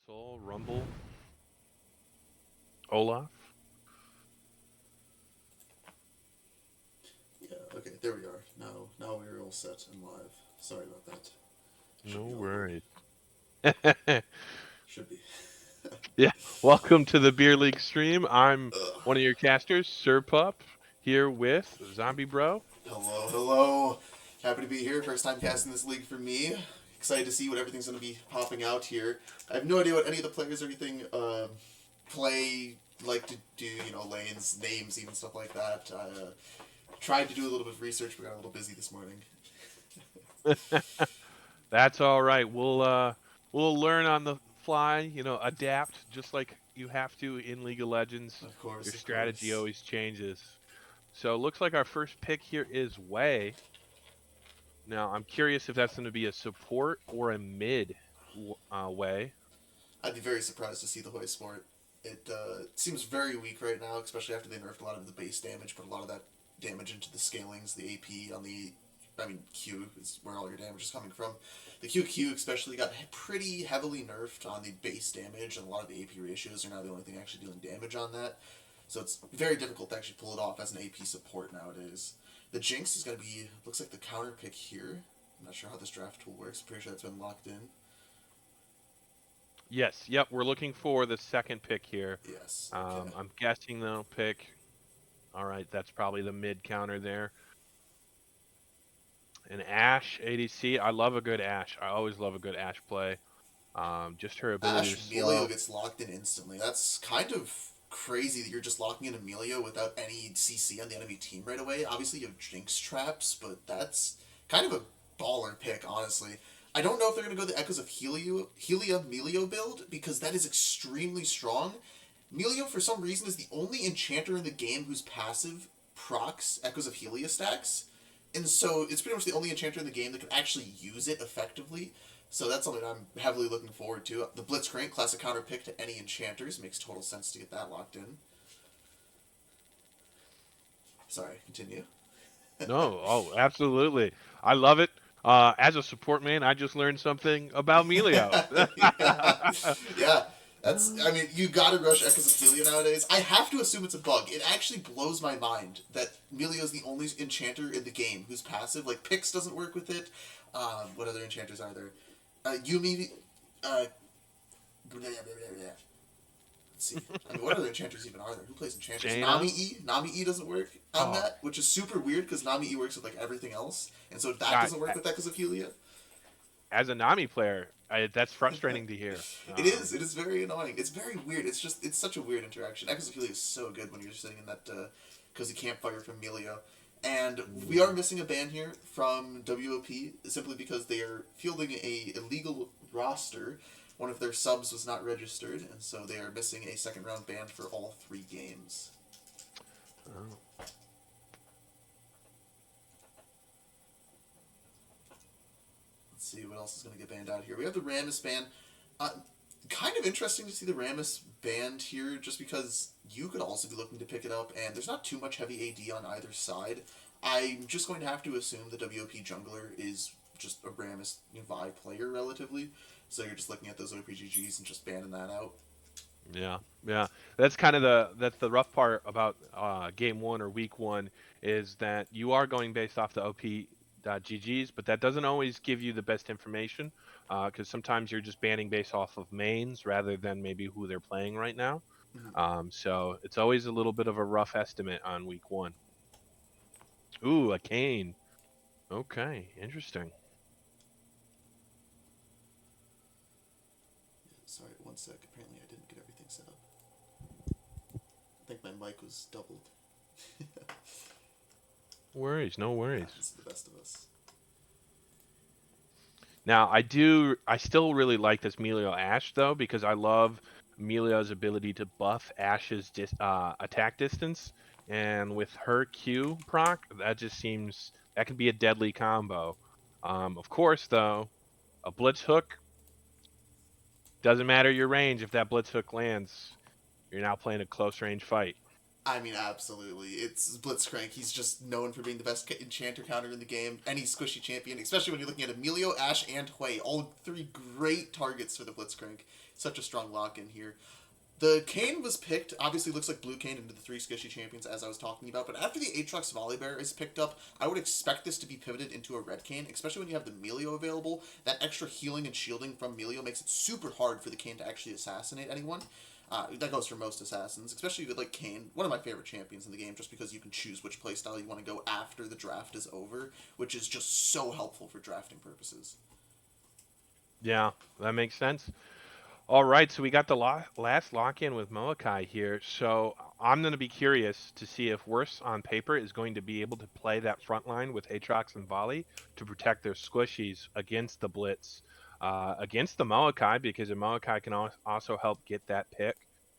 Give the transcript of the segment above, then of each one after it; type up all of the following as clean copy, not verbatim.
Soul, Rumble, Olaf. Yeah, okay, there we are. Now we're all set and live. Sorry about that. No Should be all good. worries. Should be. Yeah, welcome to the Beer League stream. I'm Ugh. one of your casters, Sir Pup, here with Zombie Bro. Hello, hello. Happy to be here. First time casting this league for me. Excited to see what everything's going to be popping out here. I have no idea what any of the players or anything play, like to do, lanes, names, even stuff like that. I tried to do a little bit of research, but got a little busy this morning. That's all right. We'll learn on the fly, adapt just like you have to in League of Legends. Of course, Your of strategy course. always changes. So it looks like our first pick here is Way. Now, I'm curious if that's going to be a support or a mid Way. I'd be very surprised to see the Hoy Sport. It seems very weak right now, especially after they nerfed a lot of the base damage, put a lot of that damage into the scalings, the AP on the, Q is where all your damage is coming from. The QQ especially got pretty heavily nerfed on the base damage, and a lot of the AP ratios are now the only thing actually doing damage on that. So it's very difficult to actually pull it off as an AP support nowadays. The Jinx is going to be, looks like the counter pick here. I'm not sure how this draft tool works. Pretty sure that's been locked in. Yes, yep, we're looking for the second pick here. Yes, okay. I'm guessing they'll pick. All right, that's probably the mid counter there. An Ash ADC. I love a good Ash. I always love a good Ash play. Just her ability to Ash Melio slow. gets locked in instantly. That's kind of crazy that you're just locking in Emilio without any CC on the enemy team right away. Obviously, you have Jinx traps, but that's kind of a baller pick, honestly. I don't know if they're going to go the Echoes of Helia Melio build, because that is extremely strong. Melio, for some reason, is the only enchanter in the game whose passive procs Echoes of Helia stacks. And so it's pretty much the only enchanter in the game that can actually use it effectively. So that's something I'm heavily looking forward to. The Blitzcrank, classic counter pick to any enchanters, makes total sense to get that locked in. Sorry, continue. No, oh, absolutely. I love it. As a support man, I just learned something about Melio. Yeah, yeah. I mean, you gotta rush Echoes of Helia nowadays. I have to assume it's a bug. It actually blows my mind that Melio's the only enchanter in the game who's passive. Like, Pix doesn't work with it. What other enchanters are there? Yumi. Uh, blah, blah, blah, blah. Let's see. I mean, what other enchanters even are there? Who plays enchanters? Jaina. Nami E doesn't work on Oh, that, which is super weird because Nami E works with like everything else, and so that God. doesn't work with Echoes of Helia. As a Nami player, that's frustrating to hear. It is. It is very annoying. It's very weird. It's such a weird interaction. Echoes of Helia is so good when you're sitting in that cozy campfire from Melio. And we are missing a ban here from WOP simply because they are fielding a illegal roster. One of their subs was not registered, and so they are missing a second round ban for all 3 games. Oh. Let's see what else is going to get banned out here. We have the Rammus ban. Uh, Kind of interesting to see the Rammus banned here, just because you could also be looking to pick it up, and there's not too much heavy AD on either side. I'm just going to have to assume the WOP jungler is just a Rammus Vi player relatively, so you're just looking at those OPGGs and just banning that out. Yeah, yeah. That's the rough part about game one or week one is that you are going based off the OP.GGs, but that doesn't always give you the best information because sometimes you're just banning based off of mains rather than maybe who they're playing right now. Mhm. So it's always a little bit of a rough estimate on week one. Ooh, a cane. Okay, interesting. Sorry, one sec. Apparently I didn't get everything set up. I think my mic was doubled. Worries, no worries. Happens to the best of us. Now, I still really like this Melio Ash though because I love Melio's ability to buff Ash's attack distance, and with her Q proc, that just seems that could be a deadly combo. Of course, though, a Blitz hook doesn't matter your range if that Blitz hook lands. You're now playing a close range fight. I mean, absolutely. It's Blitzcrank. He's just known for being the best enchanter counter in the game. Any squishy champion, especially when you're looking at Emilio, Ash, and Hui. All three great targets for the Blitzcrank. Such a strong lock in here. The Kane was picked, obviously looks like Blue Kane into the three squishy champions as I was talking about, but after the Aatrox Volibear is picked up, I would expect this to be pivoted into a Red Kane, especially when you have the Melio available. That extra healing and shielding from Melio makes it super hard for the Kane to actually assassinate anyone. That goes for most assassins, especially with like Kane, one of my favorite champions in the game, just because you can choose which playstyle you want to go after the draft is over, which is just so helpful for drafting purposes. Yeah, that makes sense. All right, so we got the last lock-in with Moakai here. So I'm going to be curious to see if Worse on paper is going to be able to play that front line with Aatrox and Volley to protect their squishies against the Blitz, against the Moakai, because the Moakai can also help get that pick.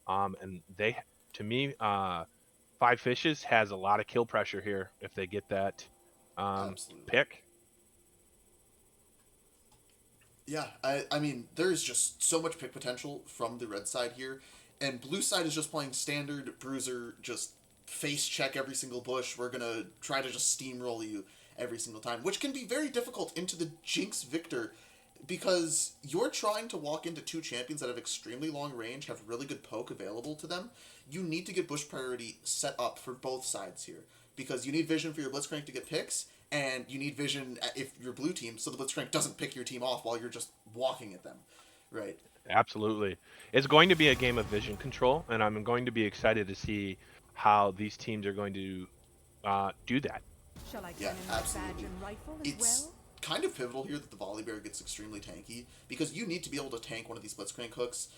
And they, to me, Five Fishes has a lot of kill pressure here if they get that Absolutely. pick. Yeah, I mean, there is just so much pick potential from the red side here, and blue side is just playing standard bruiser, just face check every single bush. We're gonna try to just steamroll you every single time, which can be very difficult into the Jinx Victor, because you're trying to walk into two champions that have extremely long range, have really good poke available to them. You need to get bush priority set up for both sides here, because you need vision for your Blitzcrank to get picks, and you need vision if you're blue team, so the Blitzcrank doesn't pick your team off while you're just walking at them, right? Absolutely. It's going to be a game of vision control, and I'm going to be excited to see how these teams are going to do that. Shall I Yeah, turn in my badge absolutely. and rifle as It's well? kind of pivotal here that the Volibear gets extremely tanky, because you need to be able to tank one of these Blitzcrank hooks.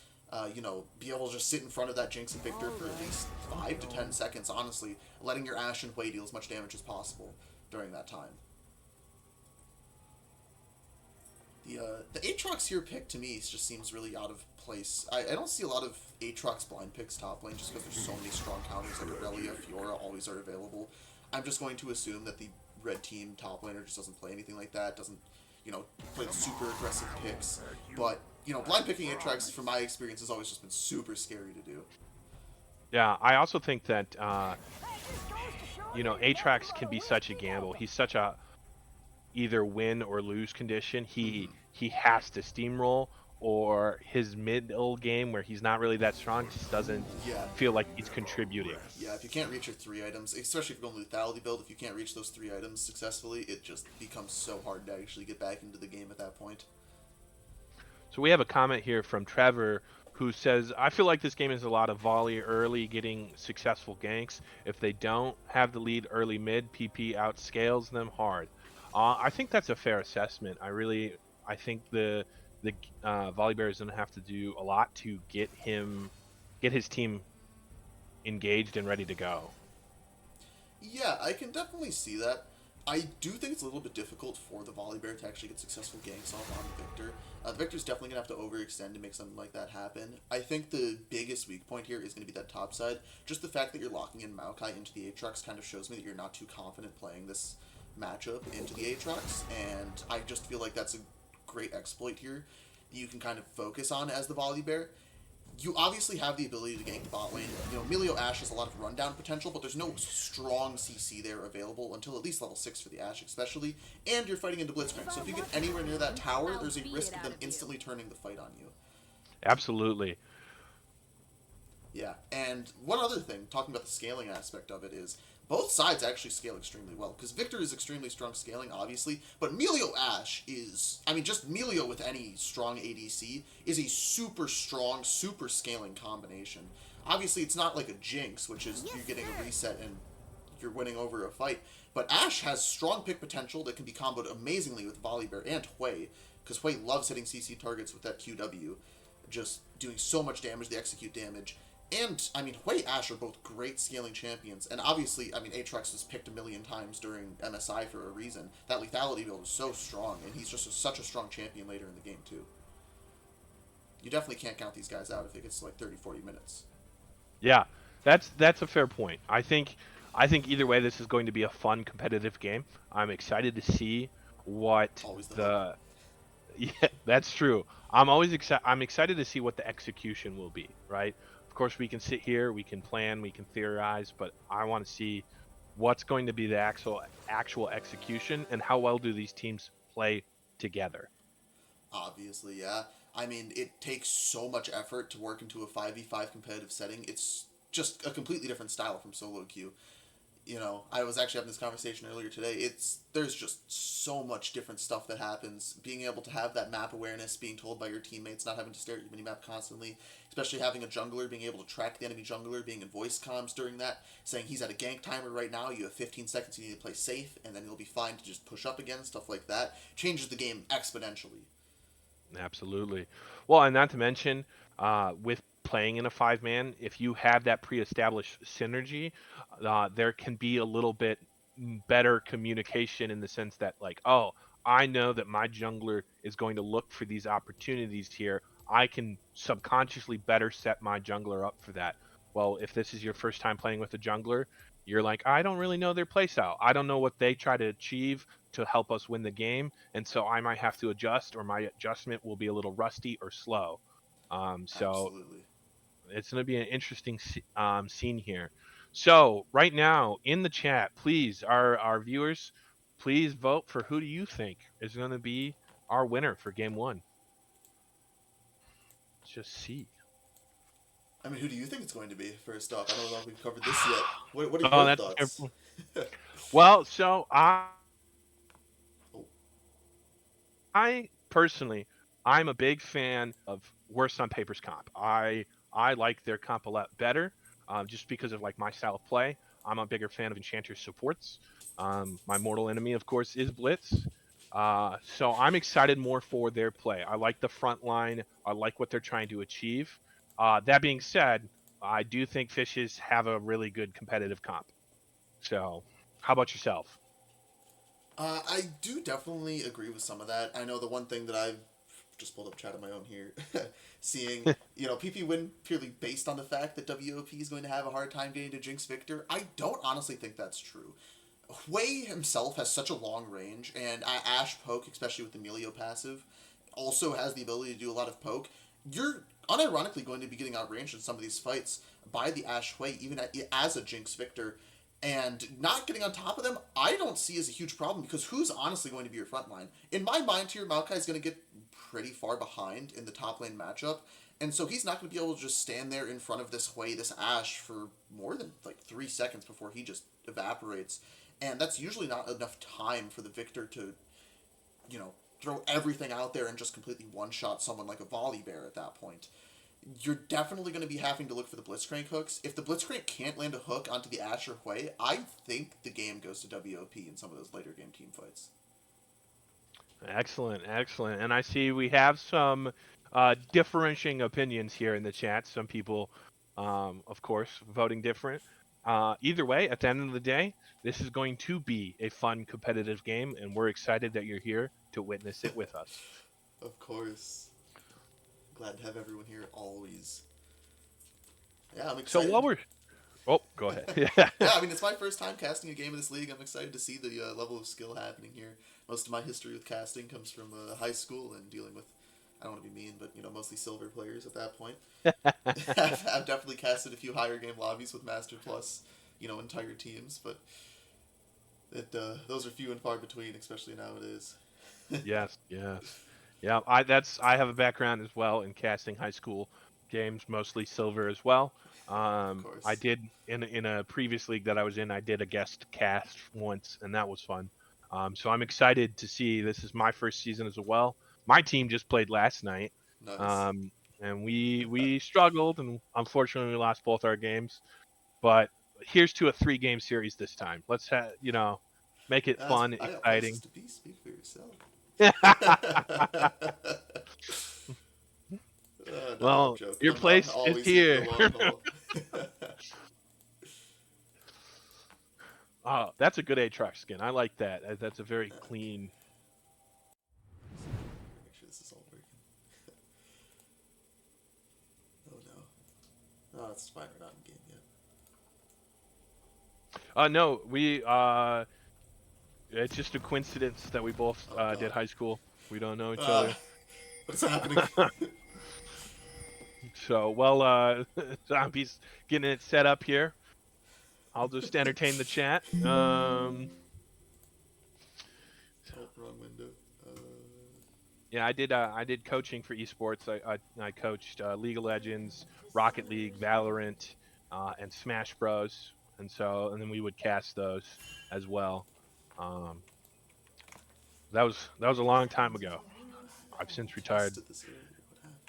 Be able to just sit in front of that Jinx and Victor for at least 5 to 10 seconds, honestly, letting your Ash and Hui deal as much damage as possible during that time. The Aatrox here pick to me just seems really out of place. I don't see a lot of Aatrox blind picks top lane just because there's so many strong counters like Aurelia, Fiora always are available. I'm just going to assume that the red team top laner just doesn't play anything like that, doesn't, play super aggressive picks. But, blind picking Aatrox, from my experience, has always just been super scary to do. Yeah, I also think that Atrax can be such a gamble. He's such a either win or lose condition. He Mm-hmm. he has to steamroll, or his middle game where he's not really that strong just doesn't Yeah. feel like he's contributing. Yeah, if you can't reach your three items, especially if you're going lethality build, if you can't reach those three items successfully, it just becomes so hard to actually get back into the game at that point. So we have a comment here from Trevor who says, I feel like this game is a lot of volley early, getting successful ganks. If they don't have the lead early mid, PP outscales them hard. I think that's a fair assessment. I think the volley bear is going to have to do a lot to get his team engaged and ready to go. Yeah, I can definitely see that. I do think it's a little bit difficult for the Volibear to actually get successful ganks off on the Victor. The Victor's definitely going to have to overextend to make something like that happen. I think the biggest weak point here is going to be that top side. Just the fact that you're locking in Maokai into the Aatrox kind of shows me that you're not too confident playing this matchup into the Aatrox, and I just feel like that's a great exploit here that you can kind of focus on as the Volibear. You obviously have the ability to gank the bot lane. Melio Ash has a lot of rundown potential, but there's no strong CC there available until at least level 6 for the Ash especially, and you're fighting into Blitzcrank, so if you get anywhere near that tower, there's a risk of them instantly turning the fight on you. Absolutely. Yeah, and one other thing, talking about the scaling aspect of it, is both sides actually scale extremely well. Because Victor is extremely strong scaling, obviously, but Melio Ash is, I mean, just Melio with any strong ADC is a super strong, super scaling combination. Obviously, it's not like a Jinx, which is you're getting a reset and you're winning over a fight. But Ash has strong pick potential that can be comboed amazingly with Volibear and Hui, because Hui loves hitting CC targets with that QW, just doing so much damage, the execute damage. And, I mean, Hui Ash are both great scaling champions. And obviously, I mean, Aatrox was picked a million times during MSI for a reason. That lethality build is so strong, and he's just such a strong champion later in the game, too. You definitely can't count these guys out if it gets to like 30, 40 minutes. Yeah, that's a fair point. I think either way, this is going to be a fun competitive game. I'm excited to see what Always the hope. the yeah, that's true. I'm excited to see what the execution will be, right? Of course, we can sit here, we can plan, we can theorize, but I want to see what's going to be the actual execution and how well do these teams play together. Obviously, yeah. I mean, it takes so much effort to work into a 5v5 competitive setting. It's just a completely different style from solo queue. I was actually having this conversation earlier today. There's just so much different stuff that happens. Being able to have that map awareness, being told by your teammates, not having to stare at your minimap constantly, especially having a jungler, being able to track the enemy jungler, being in voice comms during that, saying he's at a gank timer right now, you have 15 seconds, you need to play safe, and then you'll be fine to just push up again, stuff like that, changes the game exponentially. Absolutely. Well, and not to mention, with playing in a five man, if you have that pre-established synergy, there can be a little bit better communication in the sense that, like, oh, I know that my jungler is going to look for these opportunities here. I can subconsciously better set my jungler up for that. Well, if this is your first time playing with a jungler, you're like, I don't really know their playstyle. I don't know what they try to achieve to help us win the game, and so I might have to adjust, or my adjustment will be a little rusty or slow. So Absolutely. it's going to be an interesting scene here. So right now in the chat, please, our viewers, please vote for who do you think is going to be our winner for game one. Let's just see. I mean, who do you think it's going to be, first off? I don't know if we've covered this yet. What are Oh, your that's thoughts? well. So Oh, I personally, I'm a big fan of Worst on Paper's comp. I like their comp a lot better, just because of like my style of play. I'm a bigger fan of Enchanter's supports. My mortal enemy, of course, is Blitz. So I'm excited more for their play. I like the front line. I like what they're trying to achieve. That being said, I do think Fishes have a really good competitive comp. So, how about yourself? I do definitely agree with some of that. I know the one thing that I've just pulled up chat on my own here, seeing PP win purely based on the fact that WOP is going to have a hard time getting to Jinx Victor. I don't honestly think that's true. Hui himself has such a long range, and Ash poke, especially with the Emilio passive, also has the ability to do a lot of poke. You're unironically going to be getting outranged in some of these fights by the Ash Hui, even as a Jinx Victor. And not getting on top of them, I don't see as a huge problem because who's honestly going to be your front line? In my mind, here, Maokai is going to get pretty far behind in the top lane matchup, and so he's not going to be able to just stand there in front of this Hui, this Ash, for more than like 3 seconds before he just evaporates. And that's usually not enough time for the Victor to, throw everything out there and just completely one shot someone like a volley bear at that point. You're definitely going to be having to look for the Blitzcrank hooks. If the Blitzcrank can't land a hook onto the Asher Hui, I think the game goes to WOP in some of those later game team fights. Excellent, excellent. And I see we have some differentiating opinions here in the chat. Some people, of course, voting different. Either way, at the end of the day, this is going to be a fun, competitive game, and we're excited that you're here to witness it with us. Of course. Glad to have everyone here always. Yeah, I'm So while excited. we're, oh, go ahead. Yeah. Yeah, I mean, it's my first time casting a game in this league. I'm excited to see the level of skill happening here. Most of my history with casting comes from high school and dealing with, I don't want to be mean, but mostly silver players at that point. I've definitely casted a few higher game lobbies with Master Plus, entire teams, but those are few and far between, especially nowadays. Yes, yes. Yeah, I have a background as well in casting high school games, mostly silver as well. Of I course. did in a previous league that I was in, I did a guest cast once, and that was fun. So I'm excited to see this is my first season as well. My team just played last night, Nice. um, and we struggled, and unfortunately we lost both our games. But here's to a 3 game series this time. Let's make it fun, I got places exciting. to be. Speak for yourself. No, I'm Well, joking. your I'm place is always here for the here. long haul. Oh, that's a good Aatrox skin. I like that. That's a very Okay. clean. Make sure this is all working. Oh no. Oh, it's fine. We're not in game yet. No, we it's just a coincidence that we both Oh did god. high school. We don't know each Uh, other. what's happening? So, well, Zombie's getting it set up here. I'll just entertain the chat. Oh, wrong window. Yeah, I did coaching for esports. I coached League of Legends, Rocket League, Valorant, and Smash Bros. And then we would cast those as well. Um, that was a long time ago. I've since retired. Casted this earlier. What happened?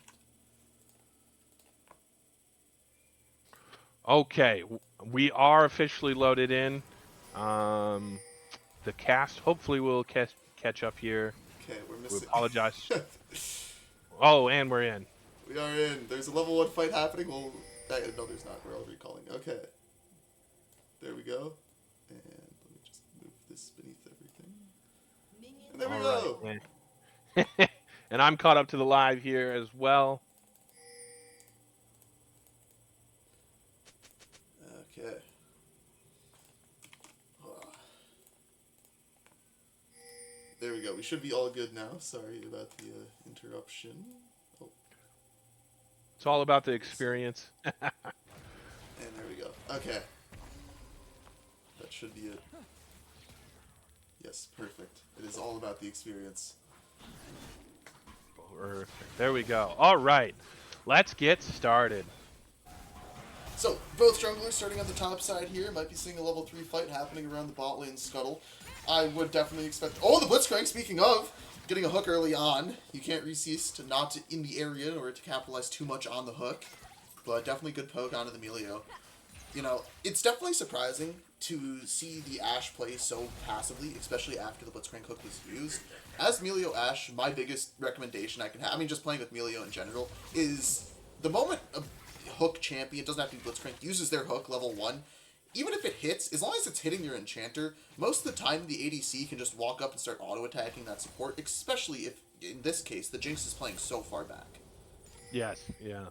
Okay, we are officially loaded in. Um, the cast hopefully will catch up here. Okay, we're We missing. apologize. Oh, and we're in. We are in. There's a level 1 fight happening. Well, no, there's not. We're all recalling. Okay. There we go. And let me just move this beneath everything. And there we All go. right. Yeah. And I'm caught up to the live here as well. Okay. There we go. We should be all good now. Sorry about the interruption. Oh, It's all about the experience. and there we go. Okay. That should be it. Yes, perfect. It is all about the experience. Perfect. There we go. All right. Let's get started. So, both junglers starting on the top side here. Might be seeing a level 3 fight happening around the bot lane scuttle. I would definitely expect... Oh, the Blitzcrank, speaking of! Getting a hook early on. You can't resist not to in the area in order to capitalize too much on the hook. But definitely good poke onto the Melio. You know, it's definitely surprising to see the Ashe play so passively, especially after the Blitzcrank hook was used. As Melio Ashe, my biggest recommendation I can have, I mean just playing with Melio in general, is the moment a hook champion, doesn't have to be Blitzcrank, uses their hook level 1, even if it hits, as long as it's hitting your enchanter, most of the time the ADC can just walk up and start auto-attacking that support, especially if, in this case, the Jinx is playing so far back. Yes, yeah.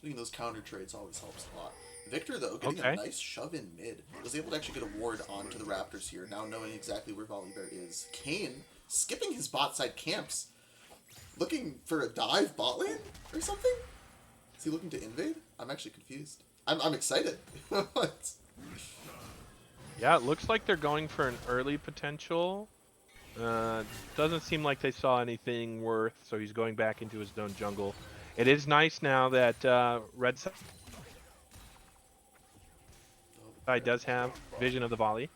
Doing those counter trades always helps a lot. Victor, though, getting a nice shove in mid, was able to actually get a ward onto the Raptors here, now knowing exactly where Volibear is. Kane, skipping his bot side camps, looking for a dive bot lane or something? Is he looking to invade? I'm actually confused. I'm excited. Yeah, it looks like they're going for an early potential. Doesn't seem like they saw anything worth, so he's going back into his own jungle. It is nice now that Red Side does have vision of the volley.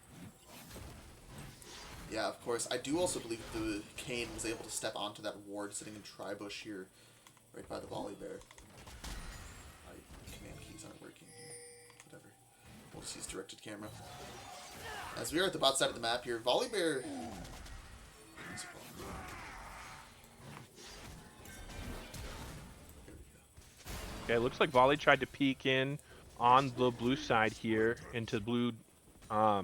Yeah, of course. I do also believe the Kane was able to step onto that ward sitting in Tribush here, right by the Volibear. My command keys aren't working here. Whatever. We'll just use directed camera. As we are at the bot side of the map here, Volibear... Okay, it looks like Volley tried to peek in on the blue side here into blue, oh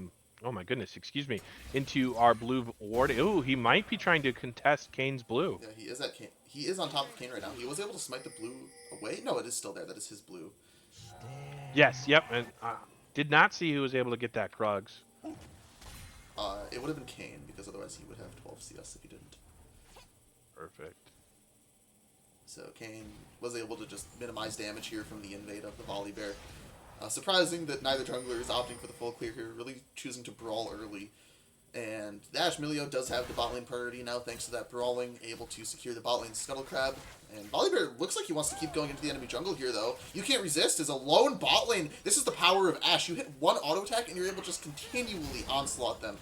my goodness, excuse me, into our blue ward. Ooh, he might be trying to contest Kane's blue. Yeah, he is at Kane. He is on top of Kane right now. He was able to smite the blue away. No, it is still there. That is his blue. Yes, yep, and did not see who was able to get that Krugs. It would have been Kane, because otherwise he would have 12 CS if he didn't. Perfect. So Kane was able to just minimize damage here from the invade of the Volibear. Surprising that neither jungler is opting for the full clear here, really choosing to brawl early. And the Ashe Milio does have the bot lane priority now thanks to that brawling, able to secure the bot lane Scuttle Crab. And Volibear looks like he wants to keep going into the enemy jungle here though. You can't resist as a lone bot lane. This is the power of Ashe. You hit one auto attack and you're able to just continually onslaught them.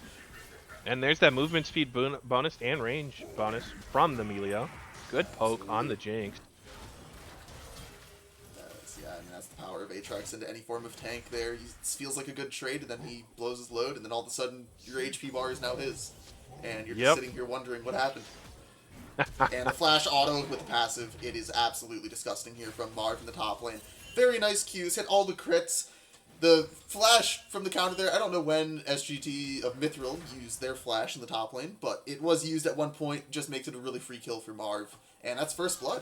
And there's that movement speed bonus and range bonus from the Melio. Good poke Absolutely. on the Jinx. Yeah, I mean, that's the power of Aatrox into any form of tank there. He feels like a good trade, and then he blows his load, and then all of a sudden, your HP bar is now his. And you're just sitting here wondering what happened. And the flash auto with the passive, it is absolutely disgusting here from Marv in the top lane. Very nice Qs, hit all the crits. The flash from the counter there, I don't know when SGT of Mithril used their flash in the top lane, but it was used at one point, just makes it a really free kill for Marv. And that's first blood.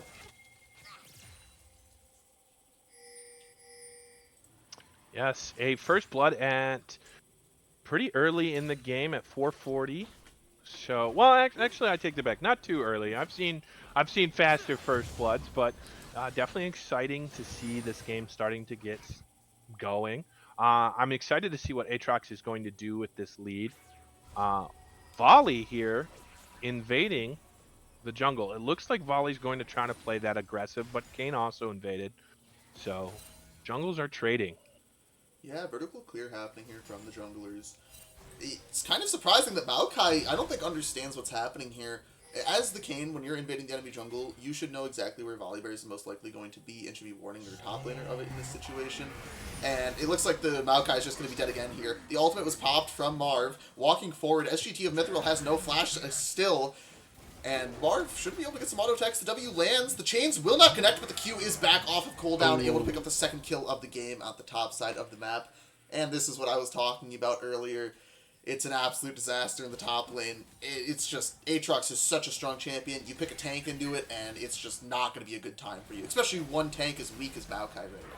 Yes, a first blood at pretty early in the game at 440. So, well, actually, I take that back. Not too early. I've seen faster first bloods, but definitely exciting to see this game starting to get going. I'm excited to see what Aatrox is going to do with this lead. Uh, Volley here invading the jungle. It looks like Volley's going to try to play that aggressive, but Kane also invaded. So, jungles are trading. Yeah, vertical clear happening here from the junglers. It's kind of surprising that Maokai, I don't think, understands what's happening here. As the Kane, when you're invading the enemy jungle, you should know exactly where Volibear is most likely going to be and should be warning your top laner of it in this situation. And it looks like the Maokai is just going to be dead again here. The ultimate was popped from Marv. Walking forward, SGT of Mithril has no flash still. And Marv should be able to get some auto attacks. The W lands. The chains will not connect, but the Q is back off of cooldown, able to pick up the second kill of the game at the top side of the map. And this is what I was talking about earlier. It's an absolute disaster in the top lane. It's just, Aatrox is such a strong champion. You pick a tank into it, and it's just not going to be a good time for you. Especially one tank as weak as Maokai right now.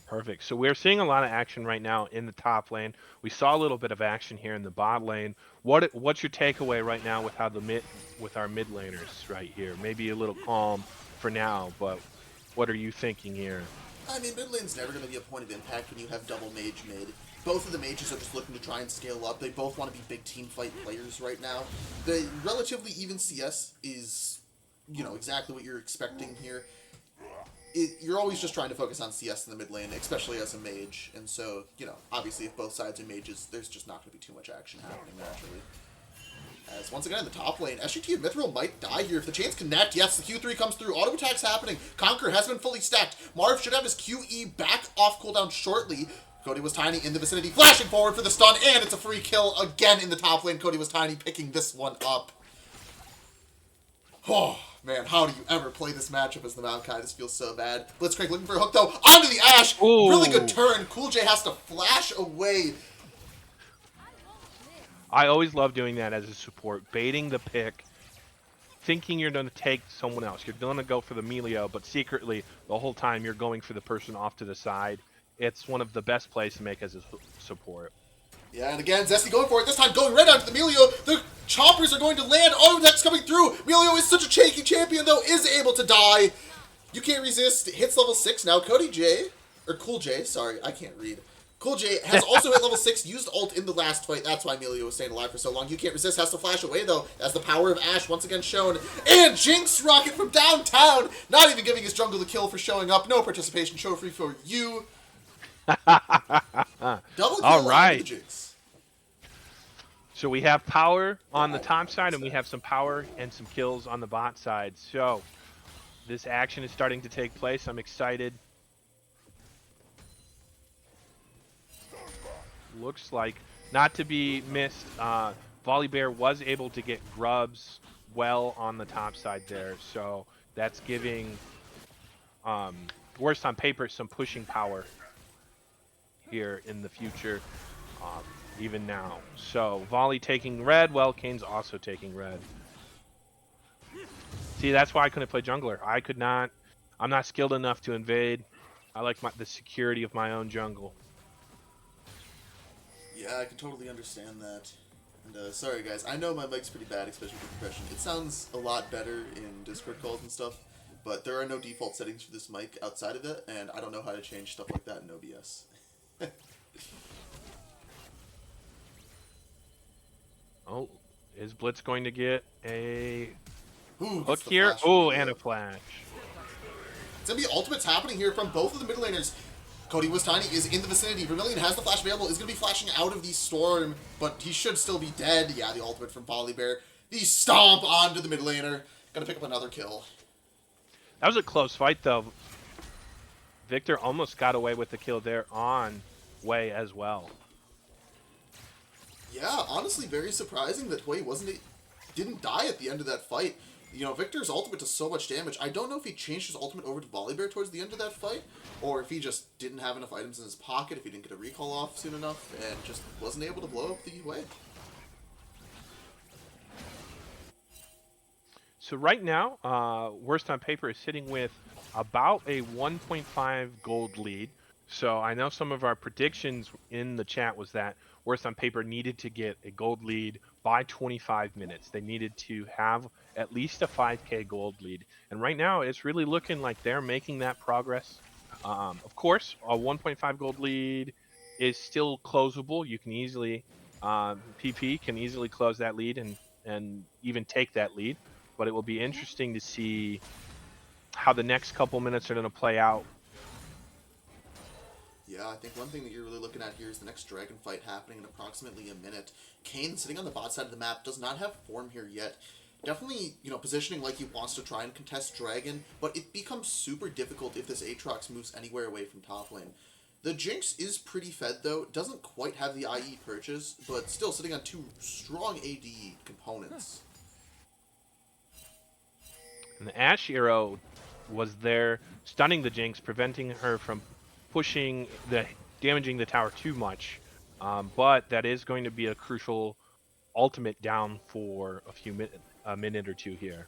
Perfect. So we're seeing a lot of action right now in the top lane. We saw a little bit of action here in the bot lane. What's your takeaway right now with how with our mid laners right here? Maybe a little calm for now, but what are you thinking here? I mean, mid lane's never going to be a point of impact when you have double mage mid. Both of the mages are just looking to try and scale up. They both want to be big team fight players right now. The relatively even CS is, exactly what you're expecting here. You're always just trying to focus on CS in the mid lane, especially as a mage. And so, obviously if both sides are mages, there's just not going to be too much action happening naturally. As once again in the top lane, SGT of Mithril might die here. If the chains connect, yes, the Q3 comes through. Auto attacks happening. Conquer has been fully stacked. Marv should have his QE back off cooldown shortly. Cody was tiny in the vicinity, flashing forward for the stun, and it's a free kill again in the top lane. Cody was tiny picking this one up. Oh, man, how do you ever play this matchup as the Maokai? This feels so bad. Blitzcrank looking for a hook, though. Onto the Ashe. Ooh. Really good turn. Cool J has to flash away. I always love doing that as a support, baiting the pick, thinking you're going to take someone else. You're going to go for the Melio, but secretly, the whole time, you're going for the person off to the side. It's one of the best plays to make as a support. Yeah, and again, Zesty going for it. This time going right onto the Melio. The choppers are going to land. Auto attacks coming through. Melio is such a shaky champion, though, is able to die. You can't resist. Hits level 6 now. Cody J, or Cool J, sorry, I can't read. Cool J has also hit level 6, used ult in the last fight. That's why Melio was staying alive for so long. You can't resist, has to flash away, though, as the power of Ashe once again shown. And Jinx Rocket from downtown, not even giving his jungle the kill for showing up. No participation trophy for you. Double kill All right. the Jinx. So we have power on the top side, and we have some power and some kills on the bot side. So this action is starting to take place. I'm excited. Looks like, not to be missed, Volibear was able to get grubs well on the top side there. So that's giving Worst on Paper some pushing power here in the future, even now. So Volley taking red, well, Kane's also taking red. See, that's why I couldn't play jungler. I'm not skilled enough to invade. I like the security of my own jungle. Yeah, I can totally understand that. And sorry guys, I know my mic's pretty bad, especially for compression. It sounds a lot better in Discord calls and stuff, but there are no default settings for this mic outside of it, and I don't know how to change stuff like that in OBS. Oh, is Blitz going to get a Ooh, hook here? Oh, and a flash. It's going to be ultimates happening here from both of the mid laners. Cody was tiny, is in the vicinity. Vermilion has the flash available, is going to be flashing out of the storm, but he should still be dead. Yeah, the ultimate from Volibear. The stomp onto the mid laner. Going to pick up another kill. That was a close fight, though. Victor almost got away with the kill there on Wei as well. Yeah, honestly, very surprising that Wei didn't die at the end of that fight. Victor's ultimate does so much damage. I don't know if he changed his ultimate over to Volibear towards the end of that fight, or if he just didn't have enough items in his pocket, if he didn't get a recall off soon enough, and just wasn't able to blow up the Wei. So right now, Worst on Paper is sitting with about a 1.5 gold lead. So I know some of our predictions in the chat was that Worst on Paper needed to get a gold lead by 25 minutes. They needed to have at least a 5K gold lead. And right now, it's really looking like they're making that progress. Of course, a 1.5 gold lead is still closable. You can easily, PP can easily close that lead and even take that lead. But it will be interesting to see how the next couple minutes are going to play out. Yeah, I think one thing that you're really looking at here is the next dragon fight happening in approximately a minute. Kane, sitting on the bot side of the map, does not have form here yet. Definitely, positioning like he wants to try and contest Dragon, but it becomes super difficult if this Aatrox moves anywhere away from top lane. The Jinx is pretty fed though, doesn't quite have the IE purchase, but still sitting on two strong AD components. And the Ash Arrow was there, stunning the Jinx, preventing her from damaging the tower too much. But that is going to be a crucial ultimate down for a minute or two here.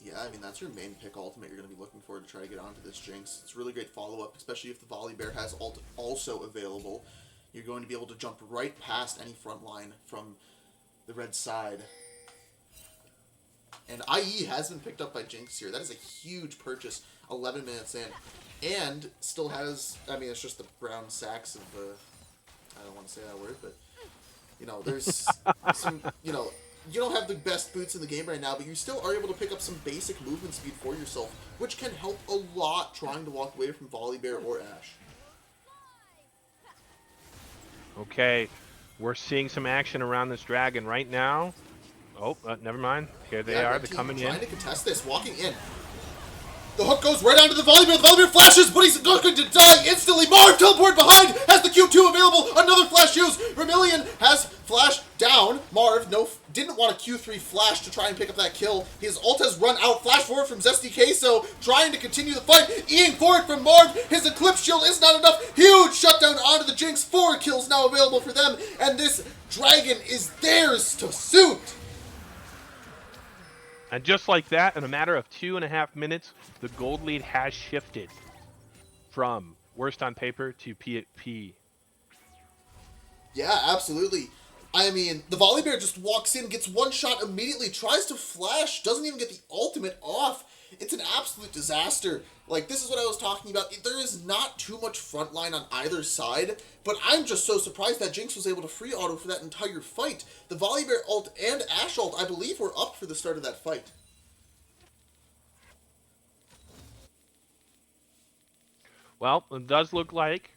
Yeah, I mean, that's your main pick ultimate you're going to be looking for to try to get onto this Jinx. It's a really great follow-up, especially if the Volibear has ult also available. You're going to be able to jump right past any front line from the red side. And IE has been picked up by Jinx here. That is a huge purchase, 11 minutes in. And still has, I mean, it's just the brown sacks of the, I don't want to say that word, but, there's some, you don't have the best boots in the game right now, but you still are able to pick up some basic movement speed for yourself, which can help a lot trying to walk away from Volibear or Ashe. Okay, we're seeing some action around this dragon right now. Oh, never mind. Here they are. They're coming in. Trying to contest this, walking in. The hook goes right onto the Volibear. The Volibear flashes, but he's going to die instantly. Marv teleport behind, has the Q2 available. Another flash used. Vermilion has flash down. Marv didn't want a Q3 flash to try and pick up that kill. His ult has run out. Flash forward from Zesty Queso, trying to continue the fight. Eating forward from Marv. His Eclipse Shield is not enough. Huge shutdown onto the Jinx. 4 kills now available for them, and this dragon is theirs to suit. And just like that, in a matter of 2.5 minutes, the gold lead has shifted from Worst on Paper to PP. Yeah, absolutely. I mean, the Volibear just walks in, gets one shot immediately, tries to flash, doesn't even get the ultimate off. It's an absolute disaster. Like, this is what I was talking about. There is not too much frontline on either side, but I'm just so surprised that Jinx was able to free auto for that entire fight. The Volibear ult and Ashe ult, I believe, were up for the start of that fight. Well, it does look like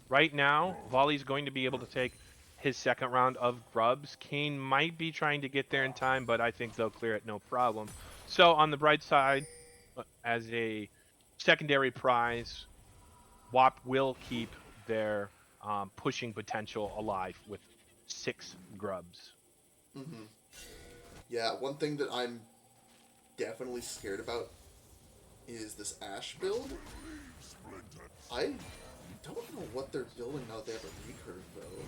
right now Volley's going to be able to take his second round of grubs. Kane might be trying to get there in time, but I think they'll clear it no problem. So on the bright side, as a secondary prize, WOP will keep their pushing potential alive with 6 grubs. Mm-hmm. Yeah, one thing that I'm definitely scared about is this Ashe build. I don't know what they're building now that they have a recurve bow.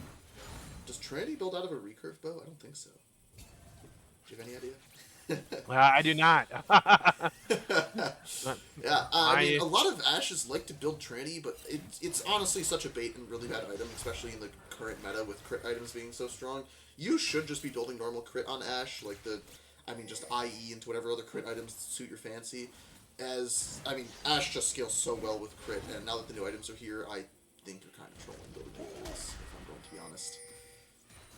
Does Trinity build out of a recurve bow? I don't think so. Do you have any idea? I do not. Yeah, I mean, a lot of Ashes like to build Trinity, but it's honestly such a bait and really bad item, especially in the current meta with crit items being so strong. You should just be building normal crit on Ashe, like just IE into whatever other crit items suit your fancy. Ashe just scales so well with crit, and now that the new items are here, I think you're kind of trolling building this, if I'm going to be honest.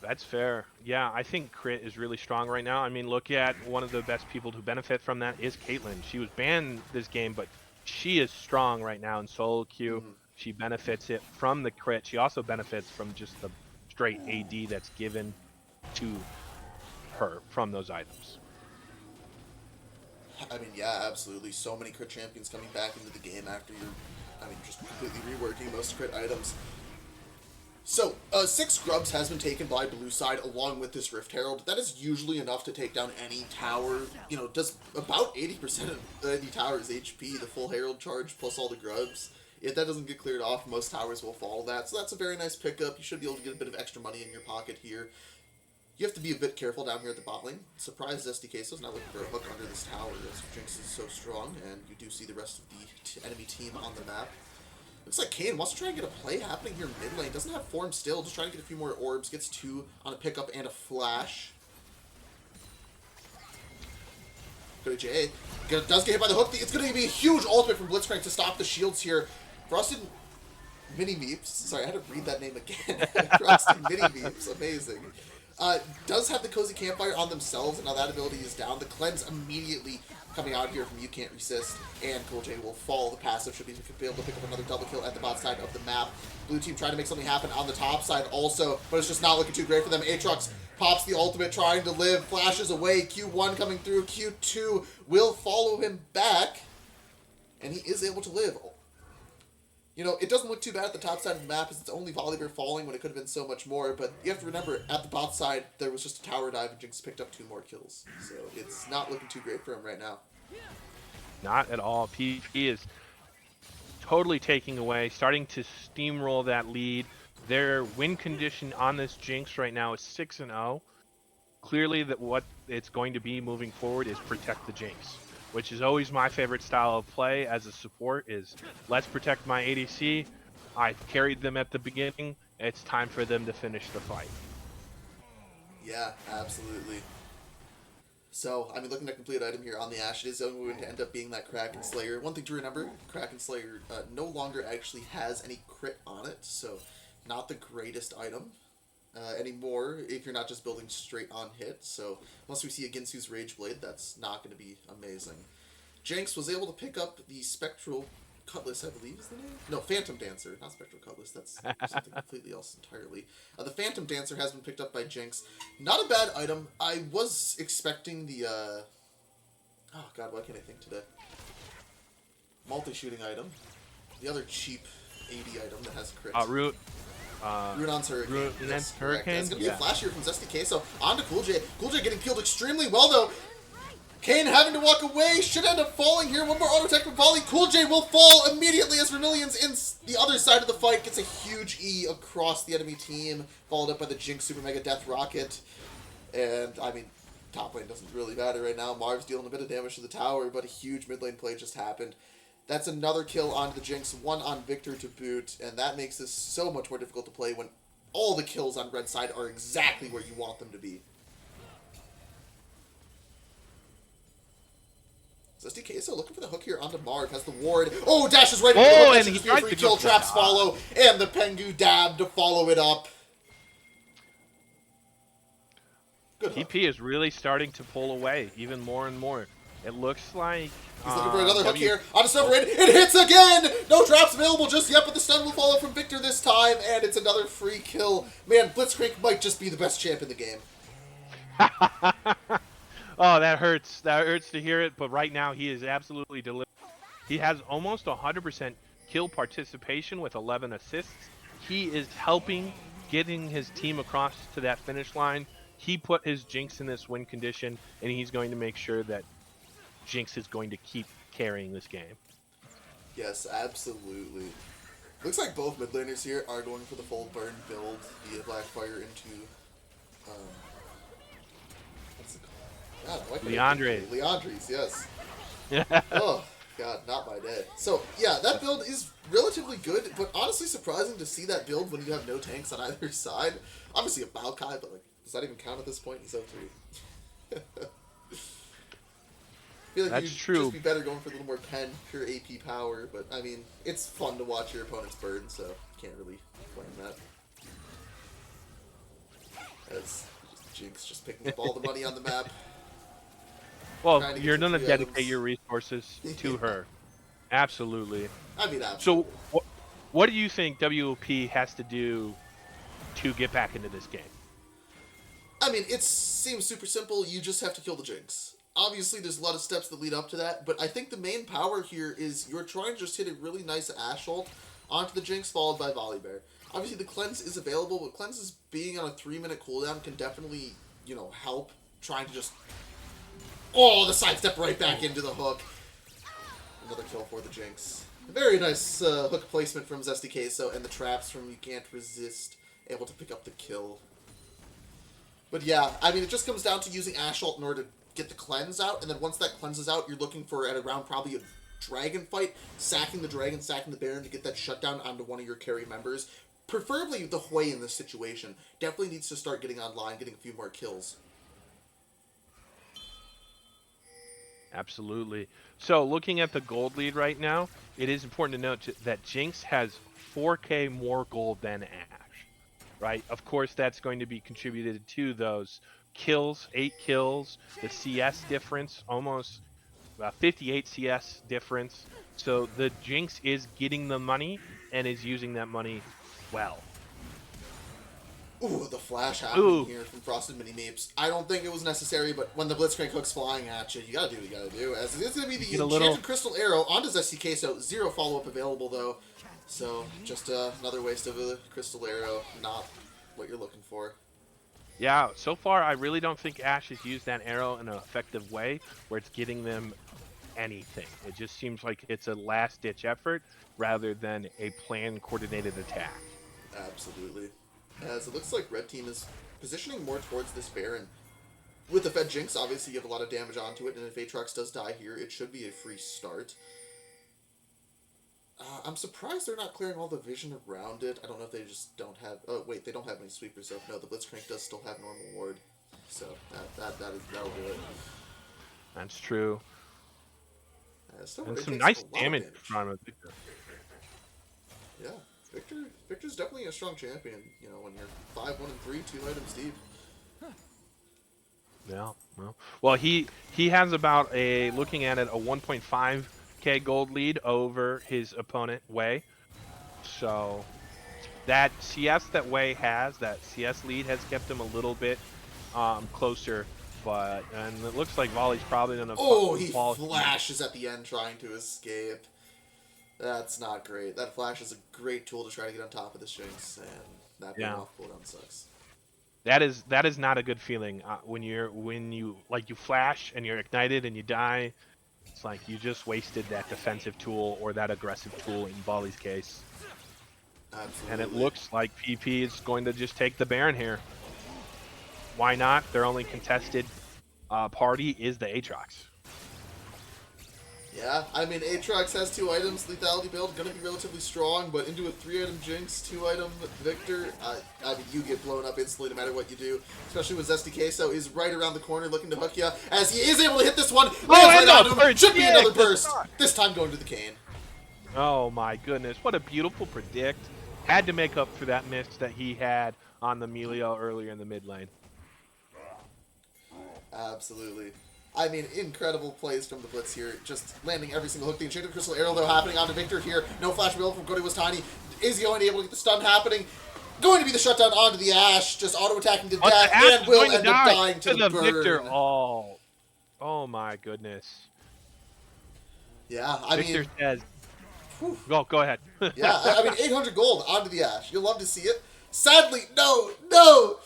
That's fair. Yeah, I think crit is really strong right now. I mean, look at one of the best people to benefit from that is Caitlyn. She was banned this game, but she is strong right now in solo queue. Mm-hmm. She benefits it from the crit. She also benefits from just the straight AD that's given to her from those items. I mean, yeah, absolutely. So many crit champions coming back into the game after just completely reworking most crit items. So, 6 grubs has been taken by blue side along with this Rift Herald. That is usually enough to take down any tower. Does about 80% of any tower's HP, the full Herald charge plus all the grubs. If that doesn't get cleared off, most towers will follow that. So that's a very nice pickup. You should be able to get a bit of extra money in your pocket here. You have to be a bit careful down here at the bot lane. Surprised SDK is not looking for a hook under this tower as Jinx is so strong, and you do see the rest of the enemy team on the map. Looks like Kane wants to try and get a play happening here mid lane. Doesn't have form still. Just trying to get a few more orbs. Gets 2 on a pickup and a flash. Go to Jay. Does get hit by the hook. It's going to be a huge ultimate from Blitzcrank to stop the shields here. Frosted Mini Meeps. Sorry, I had to read that name again. Frosted Mini Meeps. Amazing. Does have the Cozy Campfire on themselves, and now that ability is down. The cleanse immediately coming out here from You Can't Resist, and Cool J will fall. The passive should be able to pick up another double kill at the bot side of the map. Blue team trying to make something happen on the top side also, but it's just not looking too great for them. Aatrox pops the ultimate, trying to live, flashes away. Q1 coming through. Q2 will follow him back, and he is able to live. You know, it doesn't look too bad at the top side of the map, as it's only Volibear falling when it could have been so much more, but you have to remember, at the bot side, there was just a tower dive and Jinx picked up 2 more kills. So it's not looking too great for him right now. Not at all. PvP is totally taking away, starting to steamroll that lead. Their win condition on this Jinx right now is 6-0. Clearly, that what it's going to be moving forward is protect the Jinx, which is always my favorite style of play as a support. Is let's protect my ADC. I carried them at the beginning. It's time for them to finish the fight. Yeah, absolutely. So, I mean, looking at complete item here on the Ashe, it is going to end up being that Kraken Slayer. One thing to remember, Kraken Slayer no longer actually has any crit on it, so not the greatest item anymore if you're not just building straight on hit. So, unless we see a Ginsu's Rage Blade, that's not going to be amazing. Jinx was able to pick up the Spectral Cutlass, I believe is the name? No, Phantom Dancer, not Spectral Cutlass. That's something completely else entirely. The Phantom Dancer has been picked up by Jinx. Not a bad item. I was expecting the, oh god, why can't I think today? Multi-shooting item. The other cheap AD item that has crit. Runon's Hurricane. Runon's Hurricane. It's going to be a flash here from Zesty K, so on to Cool J. Cool J getting killed extremely well, though. Kane having to walk away, should end up falling here. One more auto attack from Volley. Cool J will fall immediately as Vermilion's in the other side of the fight. Gets a huge E across the enemy team, followed up by the Jinx Super Mega Death Rocket. And, I mean, top lane doesn't really matter right now. Marv's dealing a bit of damage to the tower, but a huge mid lane play just happened. That's another kill on the Jinx, 1 on Victor to boot, and that makes this so much more difficult to play when all the kills on red side are exactly where you want them to be. Zesty Queso looking for the hook here onto Marv. Has the ward. Oh, dashes right into the hook. And he tried to kill. Traps follow. And the Pengu dab to follow it up. Good hook. TP is really starting to pull away even more and more. It looks like... He's looking for another hook here. On a Snover Raid. It hits again! No traps available just yet, but the stun will follow from Victor this time. And it's another free kill. Man, Blitzcrank might just be the best champ in the game. Oh, that hurts. That hurts to hear it, but right now he is absolutely delivering. He has almost 100% kill participation with 11 assists. He is helping getting his team across to that finish line. He put his Jinx in this win condition, and he's going to make sure that Jinx is going to keep carrying this game. Yes, absolutely. Looks like both mid laners here are going for the full burn build via Blackfire into... what's it called? God, Leandre's, yes. Oh, God, not my day. So, yeah, that build is relatively good, but honestly surprising to see that build when you have no tanks on either side. Obviously a Maokai, but, like, does that even count at this point? He's 0-3. I feel like That's you'd true. just be better going for a little more pen, pure AP power, but, I mean, it's fun to watch your opponents burn, so can't really blame that. As Jinx just picking up all the money on the map. Well, you're going to dedicate your resources to her. Absolutely. I mean, absolutely. So, what do you think WOP has to do to get back into this game? I mean, it seems super simple. You just have to kill the Jinx. Obviously, there's a lot of steps that lead up to that, but I think the main power here is you're trying to just hit a really nice Ashe ult onto the Jinx, followed by Volibear. Obviously, the cleanse is available, but cleanses being on a 3-minute cooldown can definitely, you know, help trying to just... Oh, the sidestep right back into the hook. Another kill for the Jinx. Very nice hook placement from Zesty Queso, and the traps from You Can't Resist, able to pick up the kill. But yeah, I mean, it just comes down to using Ashe ult in order to get the cleanse out, and then once that cleanses out, you're looking for, at around probably a dragon fight, sacking the dragon, sacking the Baron to get that shutdown onto one of your carry members. Preferably the Hui in this situation. Definitely needs to start getting online, getting a few more kills. Absolutely. So looking at the gold lead right now, it is important to note that Jinx has 4K more gold than Ashe, right? Of course, that's going to be contributed to those kills, 8 kills, the CS difference, almost 58 CS difference. So the Jinx is getting the money and is using that money well. Ooh, the flash happening Ooh, here from Frosted Mini Meeps. I don't think it was necessary, but when the Blitzcrank hook's flying at you, you gotta do what you gotta do. As it's gonna be the get a Enchanted little. Crystal Arrow onto Zesty so 0 follow-up available though. So, just another waste of a Crystal Arrow, not what you're looking for. Yeah, so far I really don't think Ashe has used that arrow in an effective way where it's getting them anything. It just seems like it's a last-ditch effort rather than a planned coordinated attack. Absolutely. As it looks like Red Team is positioning more towards this Baron. With the Fed Jinx, obviously you have a lot of damage onto it, and if Aatrox does die here, it should be a free start. I'm surprised they're not clearing all the vision around it. I don't know if they just don't have... Oh, wait, they don't have any sweepers, so no, the Blitzcrank does still have normal ward. So, that'll do it. That's true. Still, And it some takes nice a lot of damage from Victor. Yeah, Victor's definitely a strong champion, you know, when you're 5-1-3, 2 items deep. Yeah, well, he has about a, looking at it, a 1.5k gold lead over his opponent Wei. So that CS that Wei has, that CS lead has kept him a little bit closer. But and it looks like Volley's probably gonna Oh, he fall. flashes at the end trying to escape. That's not great. That flash is a great tool to try to get on top of this Jinx, and that being off cooldown sucks. That is not a good feeling when you like you flash and you're ignited and you die. It's like you just wasted that defensive tool or that aggressive tool in Volley's case. Absolutely. And it looks like PP is going to just take the Baron here. Why not? Their only contested party is the Aatrox. Yeah, I mean, Aatrox has 2 items, lethality build, gonna be relatively strong, but into a 3-item Jinx, 2-item Victor, I mean, you get blown up instantly no matter what you do, especially when Zesty Queso is right around the corner looking to hook you, as he is able to hit this one, lands right onto him, should be another burst, this time going to the Kayn. Oh my goodness, what a beautiful predict. Had to make up for that miss that he had on the Melio earlier in the mid lane. Absolutely. I mean, incredible plays from the Blitz here, just landing every single hook. The Enchanted Crystal Arrow, though, happening onto Victor here. No flash build from Cody was tiny. Is he going to be able to get the stun happening? Going to be the shutdown onto the Ashe, just auto-attacking to death, and will end up dying to the burn. Victor. Oh my goodness. Yeah, I mean... Victor says... Go ahead. Yeah, I mean, 800 gold onto the Ashe. You'll love to see it. Sadly, no, don't.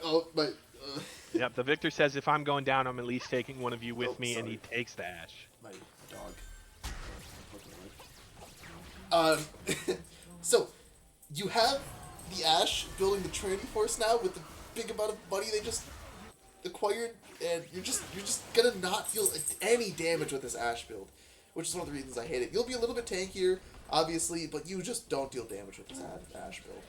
Oh, my... Yep, the Victor says, if I'm going down, I'm at least taking one of you with me, and he takes the Ashe. My dog. So, you have the Ashe building the Trinity Force now with the big amount of money they just acquired, and you're just gonna not feel any damage with this Ashe build, which is one of the reasons I hate it. You'll be a little bit tankier, obviously, but you just don't deal damage with this Ashe build.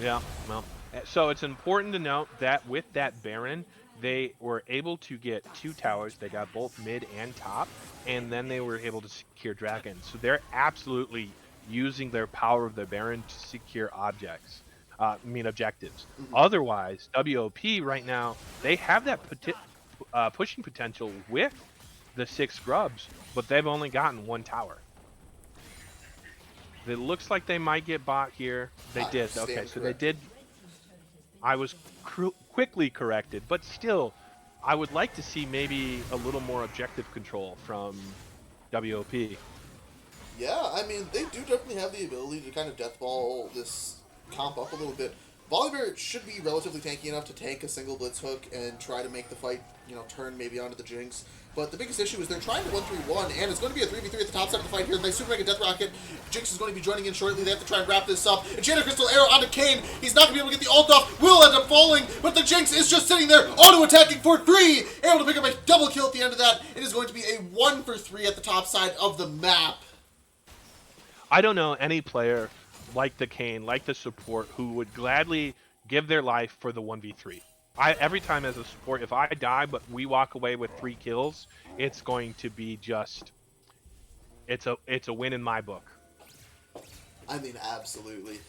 Yeah, well, so it's important to note that with that Baron, they were able to get 2 towers. They got both mid and top, and then they were able to secure dragons. So they're absolutely using their power of the Baron to secure objectives. Mm-hmm. Otherwise, WOP right now, they have that pushing potential with the 6 scrubs, but they've only gotten 1 tower. It looks like they might get bot here. They did. Okay, so they did. I was quickly corrected, but still, I would like to see maybe a little more objective control from WOP. Yeah, I mean, they do definitely have the ability to kind of deathball this comp up a little bit. Volibear should be relatively tanky enough to tank a single Blitz hook and try to make the fight, you know, turn maybe onto the Jinx. But the biggest issue is they're trying to 1-3-1, and it's going to be a 3v3 at the top side of the fight here. They Super Mega Death Rocket. Jinx is going to be joining in shortly. They have to try and wrap this up. Enchanted Crystal Arrow onto Kane. He's not going to be able to get the ult off. Will end up falling, but the Jinx is just sitting there, auto-attacking for 3. Able to pick up a double kill at the end of that. It is going to be a 1-for-3 at the top side of the map. I don't know any player like the Kane, like the support, who would gladly give their life for the 1v3. Every time as a support, if I die but we walk away with 3 kills, it's going to be just it's a win in my book. I mean, absolutely.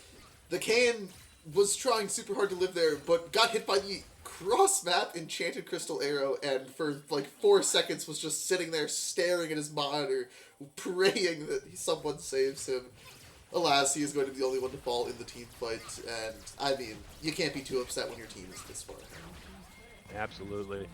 The Kane was trying super hard to live there, but got hit by the cross-map Enchanted Crystal Arrow, and for like 4 seconds was just sitting there staring at his monitor, praying that someone saves him. Alas, he is going to be the only one to fall in the team fight, and I mean, you can't be too upset when your team is this far. Absolutely.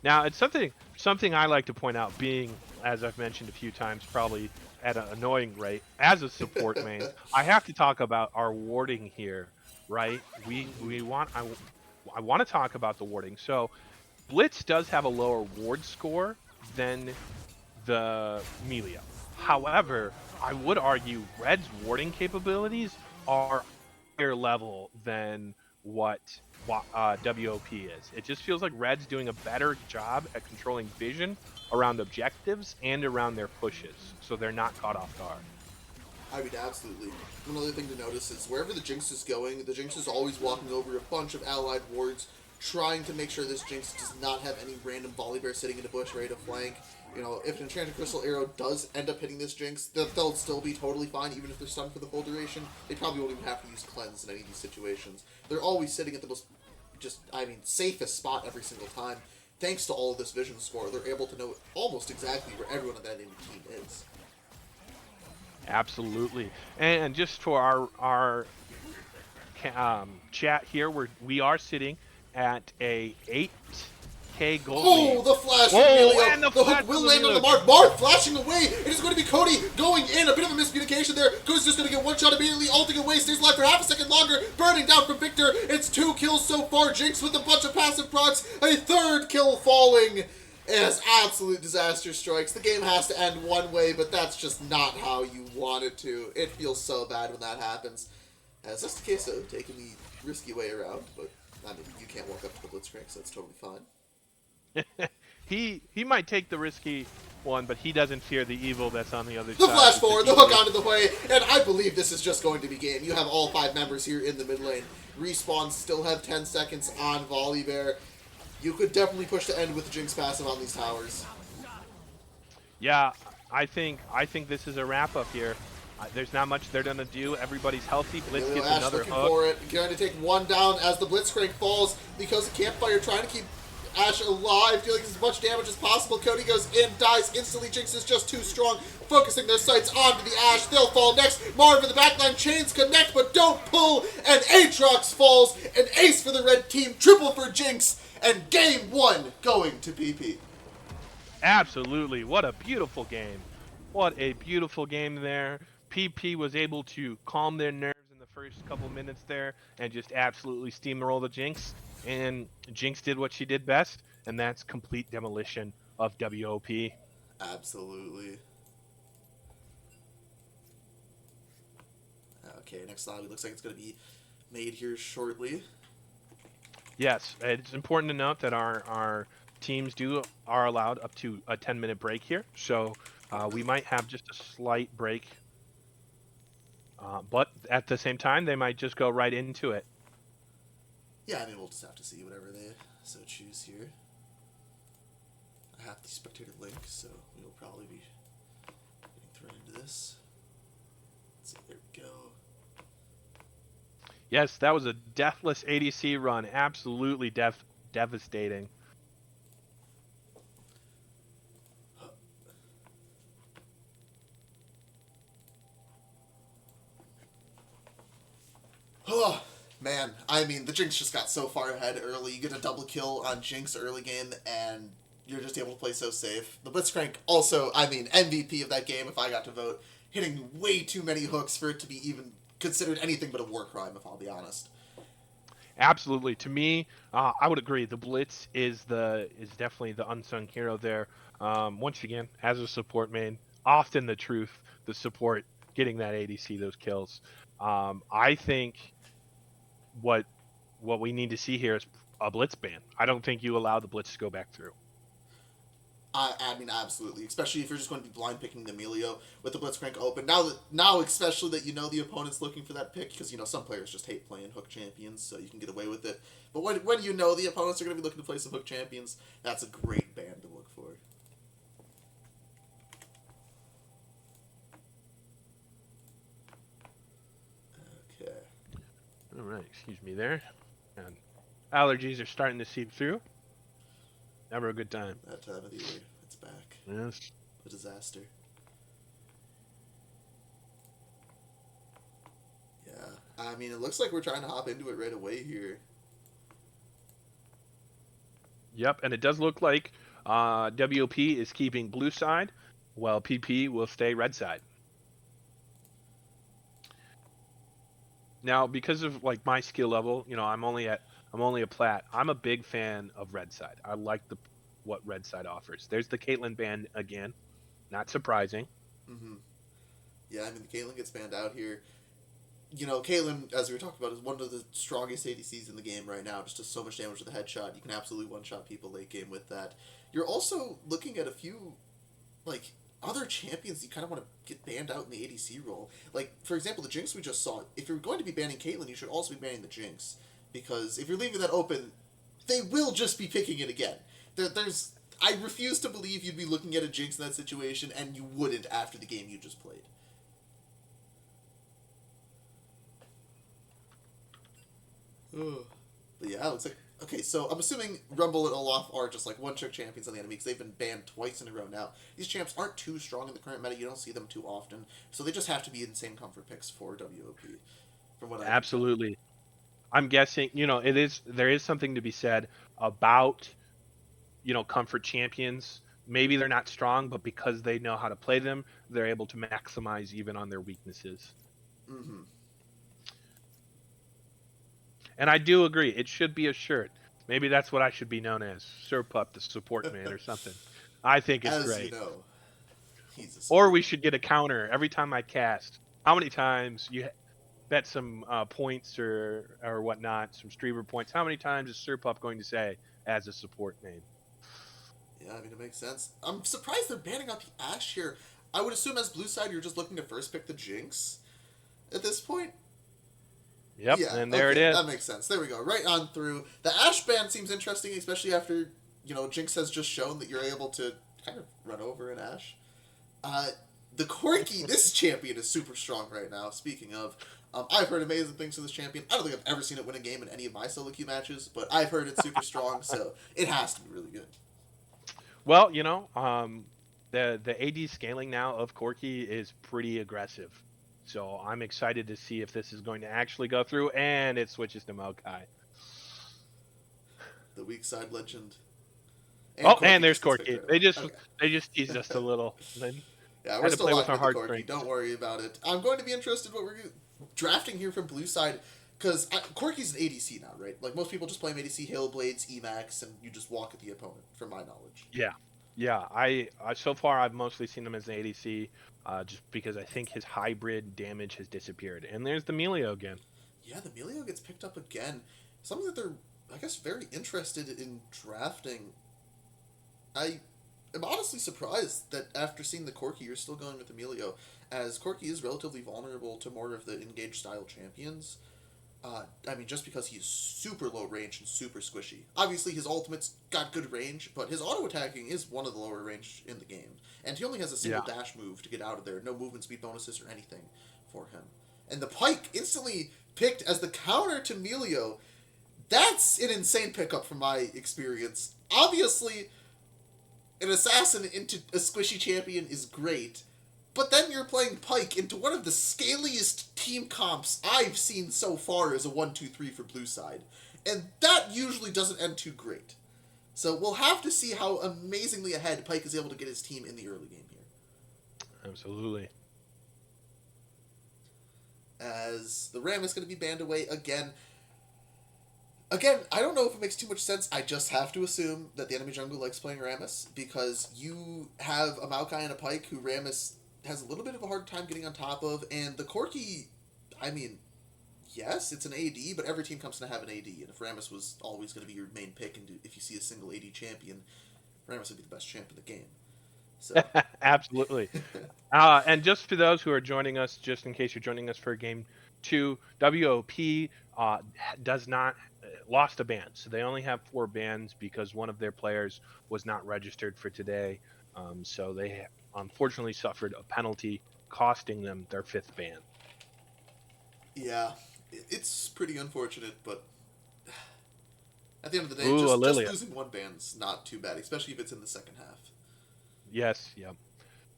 Now, it's something I like to point out, being, as I've mentioned a few times, probably at an annoying rate, as a support main, I have to talk about our warding here, right? I want to talk about the warding. So, Blitz does have a lower ward score than the Melia. However, I would argue Red's warding capabilities are higher level than what WOP is. It just feels like Red's doing a better job at controlling vision around objectives and around their pushes, so they're not caught off guard. I mean, absolutely. One other thing to notice is wherever the Jinx is going, the Jinx is always walking over a bunch of allied wards, trying to make sure this Jinx does not have any random volley bear sitting in a bush ready to flank. You know, if an Enchanted Crystal Arrow does end up hitting this Jinx, they'll still be totally fine, even if they're stunned for the full duration. They probably won't even have to use Cleanse in any of these situations. They're always sitting at the most, safest spot every single time. Thanks to all of this vision score, they're able to know almost exactly where everyone on that enemy team is. Absolutely. And just for our chat here, we are sitting at a 8K gold lead. The flash from Emilio. The hook will land on the Marth. Marth flashing away. It is going to be Cody going in. A bit of a miscommunication there. Cody's just going to get one shot immediately, ulting away. Stays alive for half a second longer. Burning down from Victor. It's 2 kills so far. Jinx with a bunch of passive procs. A 3rd kill falling as absolute disaster strikes. The game has to end one way, but that's just not how you want it to. It feels so bad when that happens. As that's the case of taking the risky way around, but I mean, you can't walk up to the Blitzcrank, so that's totally fine. he might take the risky one, but he doesn't fear the evil that's on the other side. The flash forward, the hook onto the way, and I believe this is just going to be game. You have all 5 members here in the mid lane. Respawns still have 10 seconds on Volley Bear. You could definitely push to end with the Jinx passive on these towers. Yeah, I think this is a wrap up here. There's not much they're gonna do. Everybody's healthy. Blitz gets Ash another looking hook. for it. Going to take one down as the Blitzcrank falls because of Campfire trying to keep Ash alive, dealing as much damage as possible. Cody goes in, dies instantly. Jinx is just too strong, focusing their sights onto the Ash. They'll fall next. Marv in the backline, chains connect but don't pull, and Aatrox falls. An ace for the red team, triple for Jinx, and game 1 going to PP. Absolutely. What a beautiful game. What a beautiful game there. PP was able to calm their nerves in the first couple minutes there and just absolutely steamroll the Jinx. And Jinx did what she did best, and that's complete demolition of WOP. Absolutely. Okay, next lobby looks like it's going to be made here shortly. Yes, it's important to note that our teams are allowed up to a 10-minute break here, so we might have just a slight break. But at the same time, they might just go right into it. Yeah, I mean, we'll just have to see whatever they so choose here. I have the spectator link, so we will probably be getting thrown into this. Let's see, there we go. Yes, that was a deathless ADC run. Absolutely devastating. Oh, man. I mean, the Jinx just got so far ahead early. You get a double kill on Jinx early game, and you're just able to play so safe. The Blitzcrank also, I mean, MVP of that game if I got to vote. Hitting way too many hooks for it to be even considered anything but a war crime, if I'll be honest. Absolutely. To me, I would agree. The Blitz is definitely the unsung hero there. Once again, as a support main, often the truth, the support getting that ADC, those kills. I think what what we need to see here is a Blitz ban. I don't think you allow the Blitz to go back through. I mean, absolutely. Especially if you're just going to be blind picking the Emilio with the Blitzcrank open. Now, especially that you know the opponent's looking for that pick, because you know some players just hate playing hook champions, so you can get away with it. But when you know the opponents are going to be looking to play some hook champions, that's a great band to look for. Okay, All right, excuse me there. And allergies are starting to seep through. Never a good time. that time of the year, it's back. Yes. A disaster. Yeah, I mean, it looks like we're trying to hop into it right away here. Yep, and it does look like WOP is keeping blue side, while PP will stay red side. Now, because of like my skill level, I'm only a plat. I'm a big fan of red side. I like the what red side offers. There's the Caitlyn band again, not surprising. Mm-hmm. Yeah, I mean, the Caitlyn gets banned out here. You know, Caitlyn, as we were talking about, is one of the strongest ADCs in the game right now. Just does so much damage with a headshot. You can absolutely one-shot people late game with that. You're also looking at a few, like, other champions you kind of want to get banned out in the ADC role. Like, for example, the Jinx we just saw. If you're going to be banning Caitlyn, you should also be banning the Jinx. Because if you're leaving that open, they will just be picking it again. There's... I refuse to believe you'd be looking at a Jinx in that situation, and you wouldn't after the game you just played. Ugh. But yeah, it looks like okay. So I'm assuming Rumble and Olaf are just like one-trick champions on the enemy because they've been banned twice in a row now. These champs aren't too strong in the current meta. You don't see them too often, so they just have to be insane comfort picks for WOP, from what I can tell. Absolutely. I'm guessing, there is something to be said about, comfort champions. Maybe they're not strong, but because they know how to play them, they're able to maximize even on their weaknesses. Mm-hmm. And I do agree, it should be a shirt. Maybe that's what I should be known as, Surpup, the support man, or something. I think it's As you great. know, he's a Or support we man. should get a counter every time I cast. How many times bet some points or whatnot, some streamer points? How many times is Surpup going to say as a support name? Yeah, I mean it makes sense. I'm surprised they're banning out the Ashe here. I would assume as blue side you're just looking to first pick the Jinx at this point. Yep, Yeah, and there it okay, is. that makes sense. There we go. Right on through. The Ash ban seems interesting, especially after, you know, Jinx has just shown that you're able to kind of run over an Ash. Uh, the Corki, this champion is super strong right now, speaking of. I've heard amazing things for this champion. I don't think I've ever seen it win a game in any of my solo queue matches, but I've heard it's super strong, so it has to be really good. Well, the AD scaling now of Corki is pretty aggressive. So I'm excited to see if this is going to actually go through, and it switches to Maokai. The weak side legend. And Oh, Corki and there's just gets picked Corki. right away. They Okay. just teased us a little. Then Yeah, we're had to still play with locking our into Corki. heartstrings. Don't worry about it. I'm going to be interested what we're drafting here from blue side because Corki's an ADC now, right? Like most people just play him ADC, Hail Blades, Emax, and you just walk at the opponent. From my knowledge. Yeah, yeah. I so far I've mostly seen him as an ADC, just because I think his hybrid damage has disappeared. And there's the Melio again. Yeah, the Melio gets picked up again. Something that they're, I guess, very interested in drafting. I am honestly surprised that after seeing the Corki, you're still going with Emilio, as Corki is relatively vulnerable to more of the engage style champions. I mean, just because he's super low range and super squishy. Obviously, his ultimate's got good range, but his auto attacking is one of the lower range in the game. And he only has a single Yeah, dash move to get out of there, no movement speed bonuses or anything for him. And the Pike instantly picked as the counter to Melio. That's an insane pickup from my experience. Obviously, an assassin into a squishy champion is great, but then you're playing Pike into one of the scaliest team comps I've seen so far as a 1-2-3 for blue side. And that usually doesn't end too great. So we'll have to see how amazingly ahead Pike is able to get his team in the early game here. absolutely. As the Ram is going to be banned away again. Again, I don't know if it makes too much sense. I just have to assume that the enemy jungle likes playing Rammus because you have a Maokai and a Pike who Rammus has a little bit of a hard time getting on top of, and the Corki, I mean, yes, it's an AD, but every team comes to have an AD, and if Rammus was always going to be your main pick, and if you see a single AD champion, Rammus would be the best champ in the game. So, Absolutely. And just for those who are joining us, just in case you're joining us for game 2, WOP does not lost a ban, so they only have 4 bans because one of their players was not registered for today. So they unfortunately suffered a penalty, costing them their 5th ban. yeah, it's pretty unfortunate, but at the end of the day, Ooh, just Lilia. losing one band's not too bad, especially if it's in the second half. Yes, yep.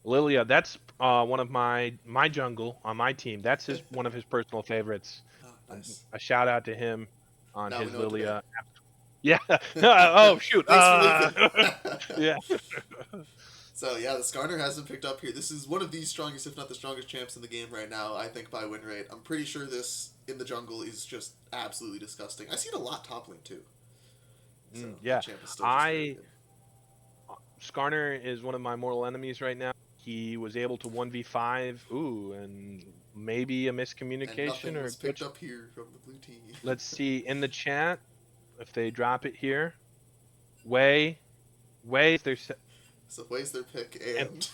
Lilia, that's one of my jungle on my team. That's one of his personal favorites. Oh, nice. A shout out to him on Now we his know what to ban. Lilia. Yeah. Oh shoot. Thanks for leaving. Yeah. So yeah, the Skarner has been picked up here. This is one of the strongest, if not the strongest, champs in the game right now. I think by win rate. I'm pretty sure this in the jungle is just absolutely disgusting. I see it a lot top lane too. So Yeah. that champ is still just really good. Skarner is one of my mortal enemies right now. He was able to 1v5. Ooh, and maybe a And miscommunication nothing or was picked up here from the blue team. let's see in the chat if they drop it here. Way, there's So Way's their pick, and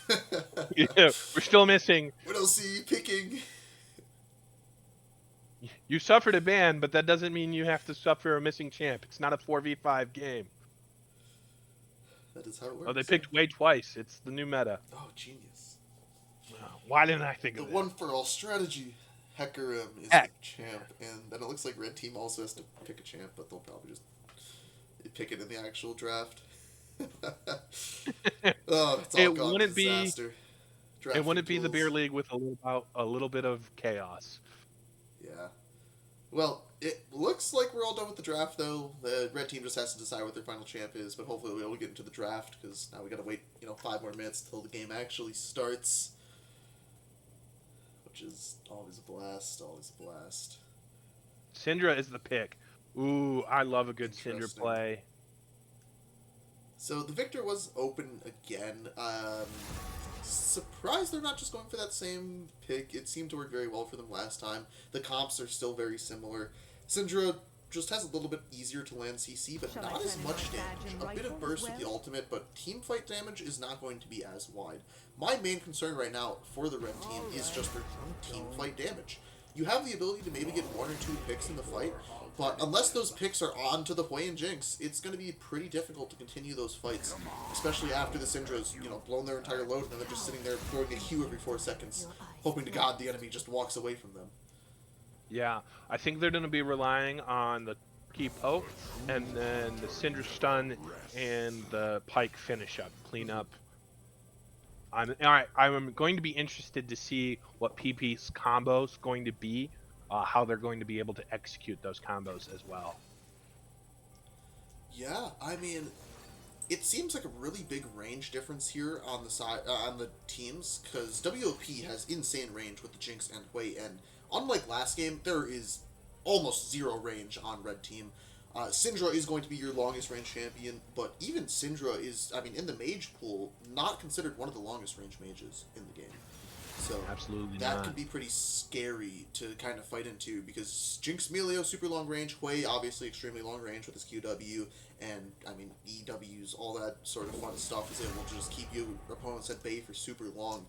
yeah, we're still missing. Widow C picking. You suffered a ban, but that doesn't mean you have to suffer a missing champ. It's not a 4v5 game. That is how it works. Oh, they picked Way twice. It's the new meta. Oh, genius. Why didn't I think The of that? one for all strategy. Hecarim is Heck. the champ, and then it looks like Red Team also has to pick a champ, but they'll probably just pick it in the actual draft. Oh, it's all It gone wouldn't disaster. It wouldn't be the Drafting beer tools. league with a little bit of chaos. Yeah. Well, it looks like we're all done with the draft, though. The red team just has to decide what their final champ is, but hopefully we'll be able to get into the draft, because now we gotta wait, 5 more minutes till the game actually starts. Which is always a blast, always a blast. Syndra is the pick. Ooh, I love a good Syndra Interesting. play. So the Victor was open again. Surprised they're not just going for that same pick. It seemed to work very well for them last time. The comps are still very similar. Syndra just has a little bit easier to land CC, but not as much damage. A bit of burst with the ultimate, but team fight damage is not going to be as wide. My main concern right now for the red team is just their team fight damage. You have the ability to maybe get 1 or 2 picks in the fight, but unless those picks are on to the Hui and Jinx, it's going to be pretty difficult to continue those fights, especially after the Syndra's, blown their entire load and they're just sitting there throwing a Q every 4 seconds, hoping to God the enemy just walks away from them. Yeah, I think they're going to be relying on the key poke and then the Syndra stun and the Pike finish up, clean up. I'm going to be interested to see what PP's combo's going to be, how they're going to be able to execute those combos as well. Yeah, I mean, it seems like a really big range difference here on the side on the teams, because WOP has insane range with the Jinx and Hui, and unlike last game, there is almost 0 range on red team. Syndra is going to be your longest range champion, but even Syndra is, in the mage pool, not considered one of the longest range mages in the game. So Absolutely that not. could be pretty scary to kind of fight into, because Jinx Melio, super long range, Hui obviously extremely long range with his QW, and EWs, all that sort of fun stuff is able to just keep your opponents at bay for super long.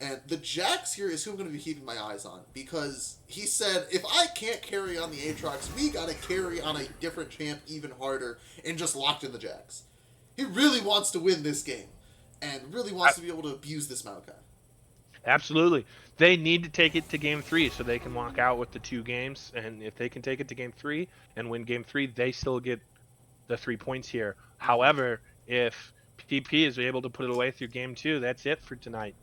And the Jax here is who I'm going to be keeping my eyes on, because he said, if I can't carry on the Aatrox, we got to carry on a different champ even harder, and just locked in the Jax. He really wants to win this game, and really wants to be able to abuse this Maokai. Absolutely. They need to take it to game 3 so they can walk out with the 2 games, and if they can take it to game 3 and win game 3, they still get the 3 points here. However, if PP is able to put it away through game 2, that's it for tonight.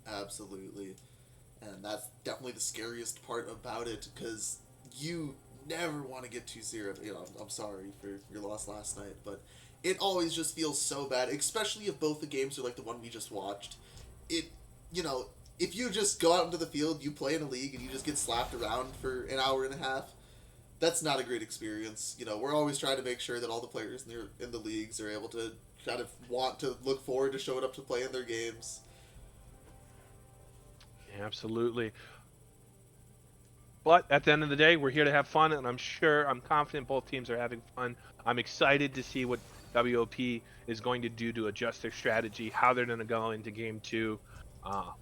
Absolutely. And that's definitely the scariest part about it, because you never want to get 2-0. I'm sorry for your loss last night, but it always just feels so bad, especially if both the games are like the one we just watched. If you just go out into the field, you play in a league, and you just get slapped around for an hour and a half, that's not a great experience. We're always trying to make sure that all the players in the leagues are able to kind of want to look forward to showing up to play in their games. Absolutely. But at the end of the day, we're here to have fun, and I'm confident both teams are having fun. I'm excited to see what WOP is going to do to adjust their strategy, how they're going to go into game two.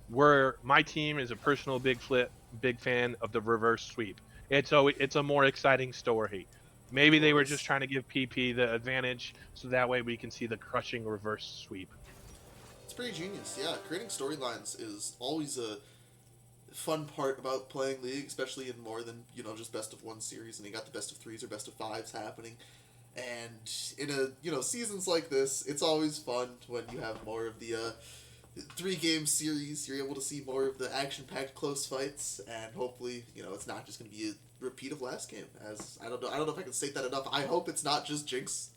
Where my team is a personal big fan of the reverse sweep. It's a more exciting story. Of Maybe they were just course. trying to give PP the advantage, so that way we can see the crushing reverse sweep. It's pretty genius. Yeah, creating storylines is always a fun part about playing League, especially in more than just best of one series, and you got the best of threes or best of fives happening. And in a seasons like this, it's always fun when you have more of the 3 game series. You're able to see more of the action-packed close fights, and hopefully it's not just going to be a repeat of last game. As I don't know if I can state that enough. I hope it's not just Jinx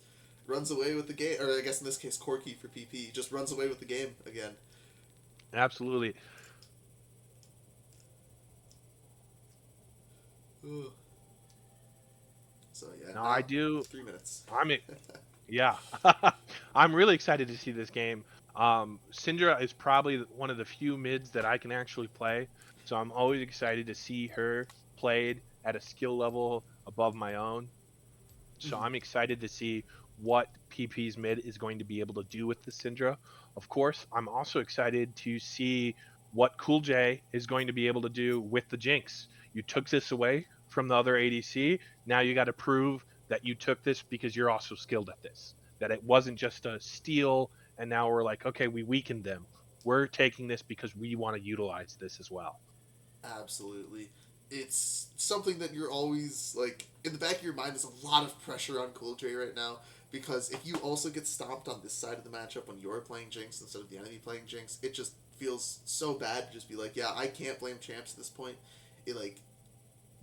runs away with the game, or I guess in this case Corki for PP just runs away with the game again. Absolutely. Ugh. So yeah, Now I now do. 3 minutes. I'm Yeah, I'm really excited to see this game. Syndra is probably one of the few mids that I can actually play, so I'm always excited to see her played at a skill level above my own. So Mhm. I'm excited to see what PP's mid is going to be able to do with the Syndra. Of course, I'm also excited to see what Cool J is going to be able to do with the Jinx. You took this away from the other ADC. Now you got to prove that you took this because you're also skilled at this. That it wasn't just a steal, and now we're like, okay, we weakened them. We're taking this because we want to utilize this as well. Absolutely. It's something that you're always like in the back of your mind. There's a lot of pressure on Cool J right now because if you also get stomped on this side of the matchup when you're playing Jinx instead of the enemy playing Jinx, it just feels so bad to just be like, yeah, I can't blame champs at this point. It like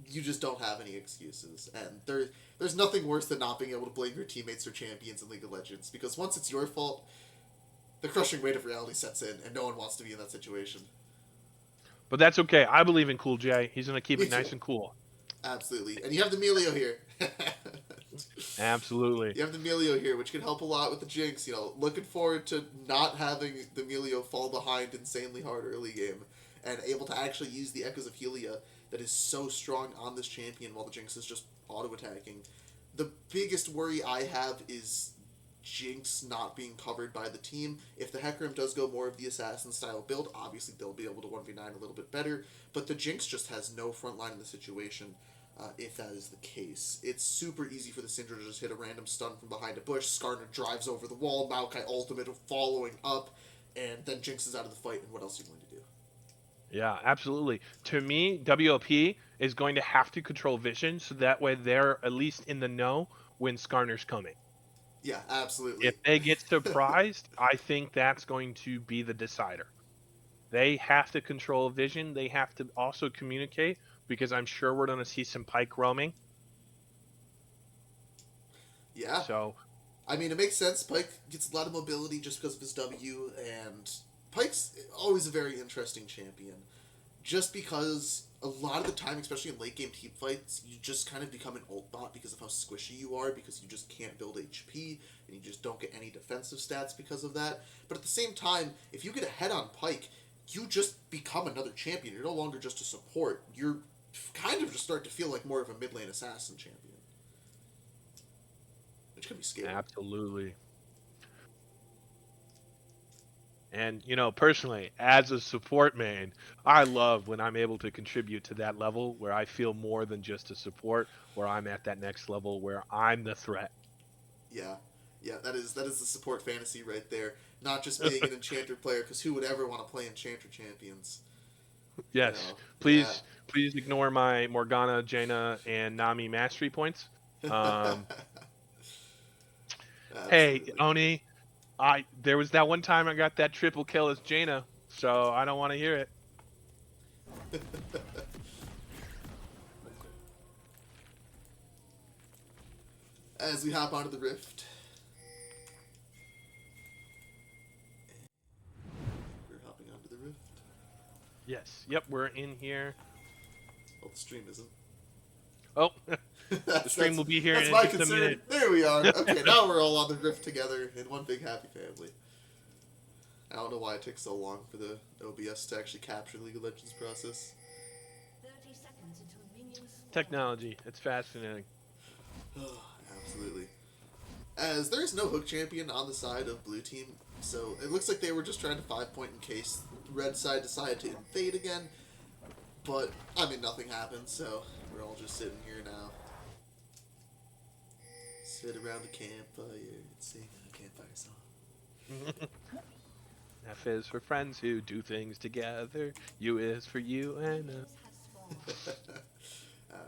you just don't have any excuses, and there's nothing worse than not being able to blame your teammates or champions in League of Legends because once it's your fault, the crushing weight of reality sets in, and no one wants to be in that situation. But that's okay. I believe in Cool J. He's going to keep Me it too. nice and cool. Absolutely. And you have the Melio here. Absolutely. You have the Melio here, which can help a lot with the Jinx. Looking forward to not having the Melio fall behind insanely hard early game and able to actually use the Echoes of Helia that is so strong on this champion while the Jinx is just auto attacking. The biggest worry I have is Jinx not being covered by the team. If the Hecarim does go more of the assassin style build, obviously they'll be able to 1v9 a little bit better, but the Jinx just has no front line in the situation. If that is the case, it's super easy for the Syndra to just hit a random stun from behind a bush. Skarner drives over the wall, Maokai ultimate following up, and then Jinx is out of the fight, and what else are you going to do? Yeah, absolutely. To me, WOP is going to have to control vision so that way they're at least in the know when Skarner's coming. Yeah, If absolutely. they get surprised, I think that's going to be the decider. They have to control vision. They have to also communicate because I'm sure we're going to see some Pike roaming. Yeah, So, I mean, it makes sense. Pike gets a lot of mobility just because of his W, and Pike's always a very interesting champion. Just because a lot of the time, especially in late game team fights, you just kind of become an ult bot because of how squishy you are, because you just can't build HP, and you just don't get any defensive stats because of that. But at the same time, if you get ahead on Pike, you just become another champion. You're no longer just a support. You're kind of just start to feel like more of a mid lane assassin champion, which can be scary. absolutely. And, personally, as a support main, I love when I'm able to contribute to that level where I feel more than just a support, where I'm at that next level where I'm the threat. Yeah, yeah, that is the support fantasy right there. Not just being an enchanter player, because who would ever want to play enchanter champions? Yes, Yeah. please ignore my Morgana, Jaina, and Nami mastery points. Um, hey, Absolutely. Oni, I there was that one time I got that triple kill as Jaina, so I don't want to hear it. As we hop onto the rift, we're hopping onto the rift. Yes, yep, we're in here. Well, the stream isn't. Oh, The that's stream will be here that's in my just a concern. minute. There we are. Okay, now we're all on the rift together in one big happy family. I don't know why it takes so long for the OBS to actually capture the League of Legends process. 30 seconds until minions spawn. Technology. It's fascinating. Absolutely. As there is no hook champion on the side of blue team, so it looks like they were just trying to 5-point in case red side decided to invade again. But, I mean, nothing happened, so we're all just sitting here now. Sit around the campfire and sing a campfire song. F is for friends who do things together. U is for you and Minions have spawned.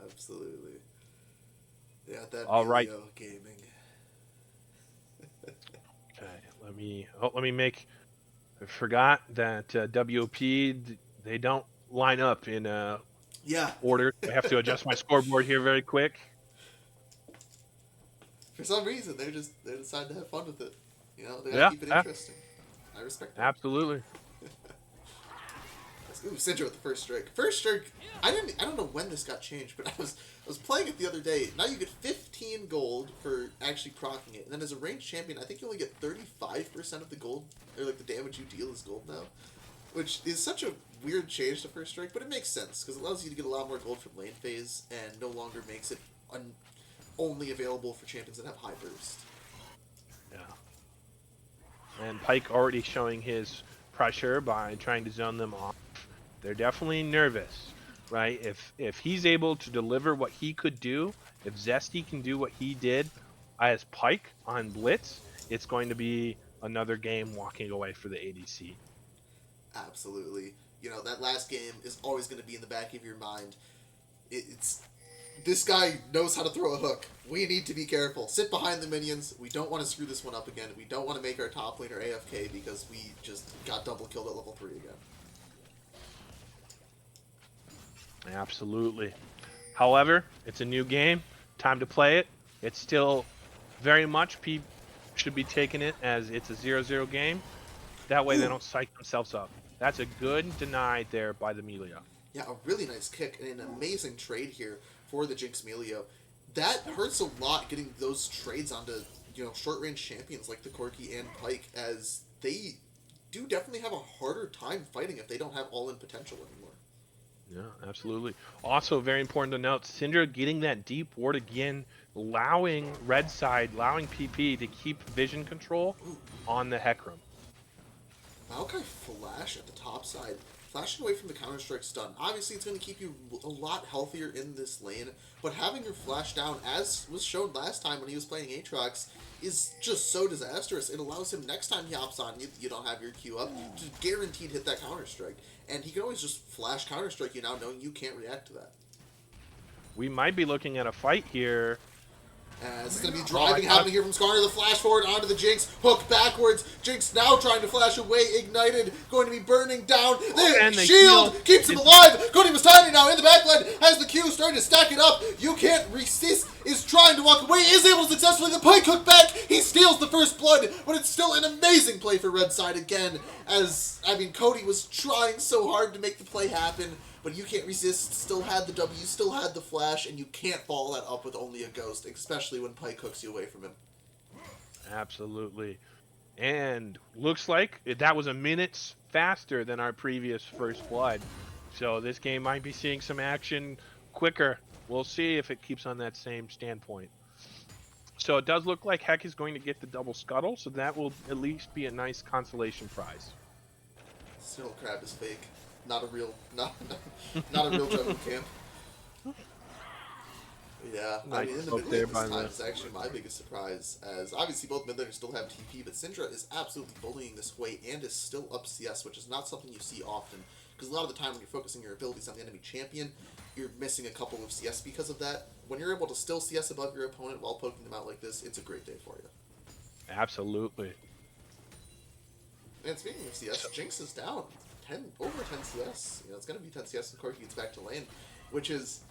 Absolutely. Yeah, that All right. Melio gaming. Okay. Let me make. I forgot that WOP they don't line up in Yeah. order. I have to adjust my scoreboard here very quick. For some reason, they decide to have fun with it. You know, they gotta Yeah. keep it Yeah. interesting. I respect that. Absolutely. Ooh, Syndra with the first strike. First strike. I don't know when this got changed, but I was playing it the other day. Now you get 15 gold for actually proccing it, and then as a ranged champion, I think you only get 35% of the gold, or like the damage you deal is gold now, which is such a weird change to first strike, but it makes sense because it allows you to get a lot more gold from lane phase, and no longer makes it only available for champions that have high burst. Yeah. And Pike already showing his pressure by trying to zone them off. They're definitely nervous, right? If he's able to deliver what he could do, if Zesty can do what he did as Pike on Blitz, it's going to be another game walking away for the ADC. Absolutely. You know, that last game is always going to be in the back of your mind. It's this guy knows how to throw a hook. We need to be careful. Sit behind the minions. We don't want to screw this one up again. We don't want to make our top laner AFK because we just got double killed at level 3 again. Absolutely. However, it's a new game. Time to play it. It's still very much people should be taking it as it's a 0-0 game. That way they don't psych themselves up. That's a good deny there by the Melio. Yeah, a really nice kick and an amazing trade here for the Jinx Melio. That hurts a lot getting those trades onto, you know, short range champions like the Corki and Pike, as they do definitely have a harder time fighting if they don't have all in potential anymore. Yeah, absolutely. Also, very important to note, Syndra getting that deep ward again, allowing red side, allowing PP to keep vision control on the Hecarim. Maokai Flash at the top side, flashing away from the Counter-Strike stun. Obviously, it's going to keep you a lot healthier in this lane, but having your flash down, as was shown last time when he was playing Aatrox, is just so disastrous. It allows him, next time he hops on, you don't have your Q up, to guaranteed hit that Counter-Strike. And he can always just flash Counter-Strike you now, knowing you can't react to that. We might be looking at a fight here. As it's going to be driving happening here from Skarner, the flash forward onto the Jinx, hook backwards, Jinx now trying to flash away, ignited, going to be burning down, and the the shield heal keeps him alive, Cody was tiny now in the backline, has the Q, starting to stack it up, you can't resist, is trying to walk away, is able to successfully, the Pike hook back, he steals the first blood, but it's still an amazing play for Red Side again, as, I mean, Cody was trying so hard to make the play happen, but you can't resist, still had the W, still had the flash, and you can't follow that up with only a ghost, especially when Pike hooks you away from him. Absolutely. And looks like that was a minute faster than our previous first blood. So this game might be seeing some action quicker. We'll see if it keeps on that same standpoint. So it does look like Heck is going to get the double scuttle, so that will at least be a nice consolation prize. Snow Crab is fake. Not a real, not a real jungle camp. Yeah, I Nice mean, in the poke mid there lane by this time the- is actually my biggest surprise, as obviously both mid laners still have TP, but Syndra is absolutely bullying this way and is still up CS, which is not something you see often, because a lot of the time when you're focusing your abilities on the enemy champion, you're missing a couple of CS because of that. When you're able to still CS above your opponent while poking them out like this, it's a great day for you. Absolutely. And speaking of CS, Jinx is down. Over 10 CS. You know, it's going to be 10 CS and Corki gets back to lane, which is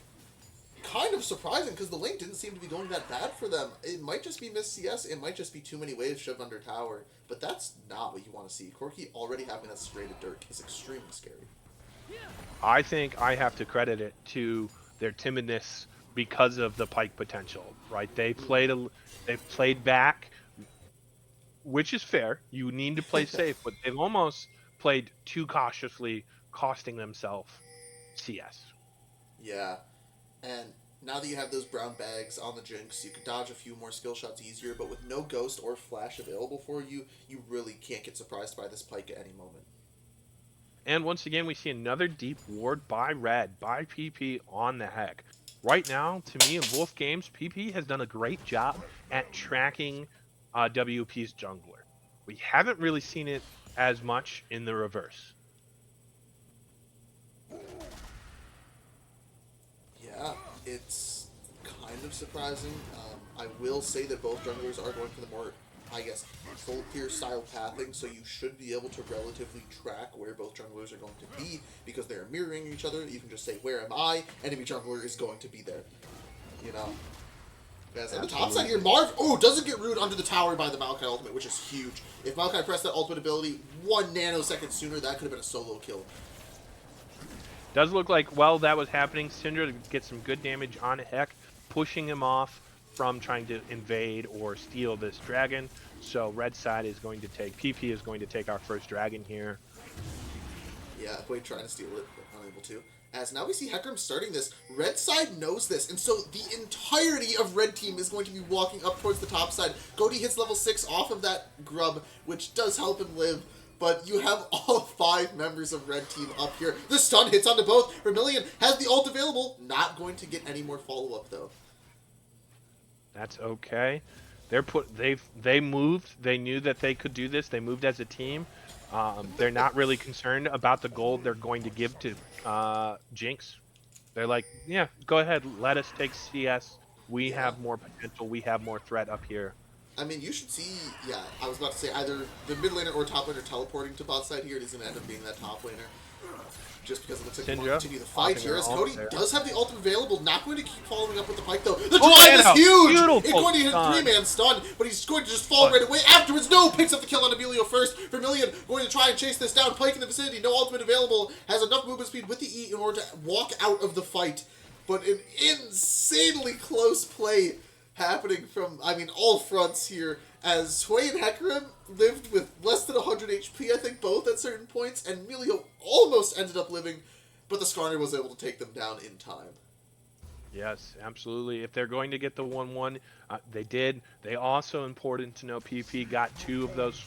kind of surprising because the lane didn't seem to be going that bad for them. It might just be missed CS, it might just be too many waves shoved under tower, but that's not what you want to see. Corki already having that serrated Dirk is extremely scary. I think I have to credit it to their timidness because of the Pike potential, right? They played back, which is fair. You need to play safe, but they've almost played too cautiously, costing themselves CS. Yeah, and now that you have those brown bags on the Jinx, you can dodge a few more skill shots easier, but with no Ghost or Flash available for you, you really can't get surprised by this Pike at any moment. And once again, we see another deep ward by Red, by PP on the Heck. Right now, to me, in both games, PP has done a great job at tracking WP's jungler. We haven't really seen it as much in the reverse. Yeah, it's kind of surprising. I will say that both junglers are going for the more, I guess, full clear style pathing, so you should be able to relatively track where both junglers are going to be because they're mirroring each other. You can just say, "Where am I?" Enemy jungler is going to be there. You know. Yes, on the top side here, Marv, doesn't get rude under the tower by the Maokai ultimate, which is huge. If Maokai pressed that ultimate ability 1 nanosecond sooner, that could have been a solo kill. Does look like, while that was happening, Syndra gets some good damage on Heck, pushing him off from trying to invade or steal this dragon. So red side is going to take, PP is going to take our first dragon here. Yeah, Quake trying to steal it, but unable to. As now we see Hecarim starting this. Red side knows this, and so the entirety of red team is going to be walking up towards the top side. Goaty hits level 6 off of that grub, which does help him live. But you have all 5 members of red team up here. The stun hits onto both. Vermilion has the ult available. Not going to get any more follow-up, though. That's okay. They moved. They knew that they could do this. They moved as a team. They're not really concerned about the gold they're going to give to Jinx. They're like, yeah, go ahead. Let us take CS. We have more potential. We have more threat up here. I mean, you should see, yeah, I was about to say either the mid laner or top laner teleporting to bot side here. It is going to end up being that top laner. Just because it looks like they want to continue the fight here. As Cody does have the ult available, not going to keep following up with the Pike though. The drive is huge! It's going to hit a 3-man stun, but he's going to just fall right away afterwards. No! Picks up the kill on Emilio first. Vermilion going to try and chase this down. Pike in the vicinity, no ultimate available. Has enough movement speed with the E in order to walk out of the fight. But an insanely close play happening from, I mean, all fronts here, as Hui and Hecarim lived with less than 100 HP, I think, both at certain points, and Emilio almost ended up living, but the Skarner was able to take them down in time. Yes, absolutely. If they're going to get the 1-1, they did. They also, important to know, PP got 2 of those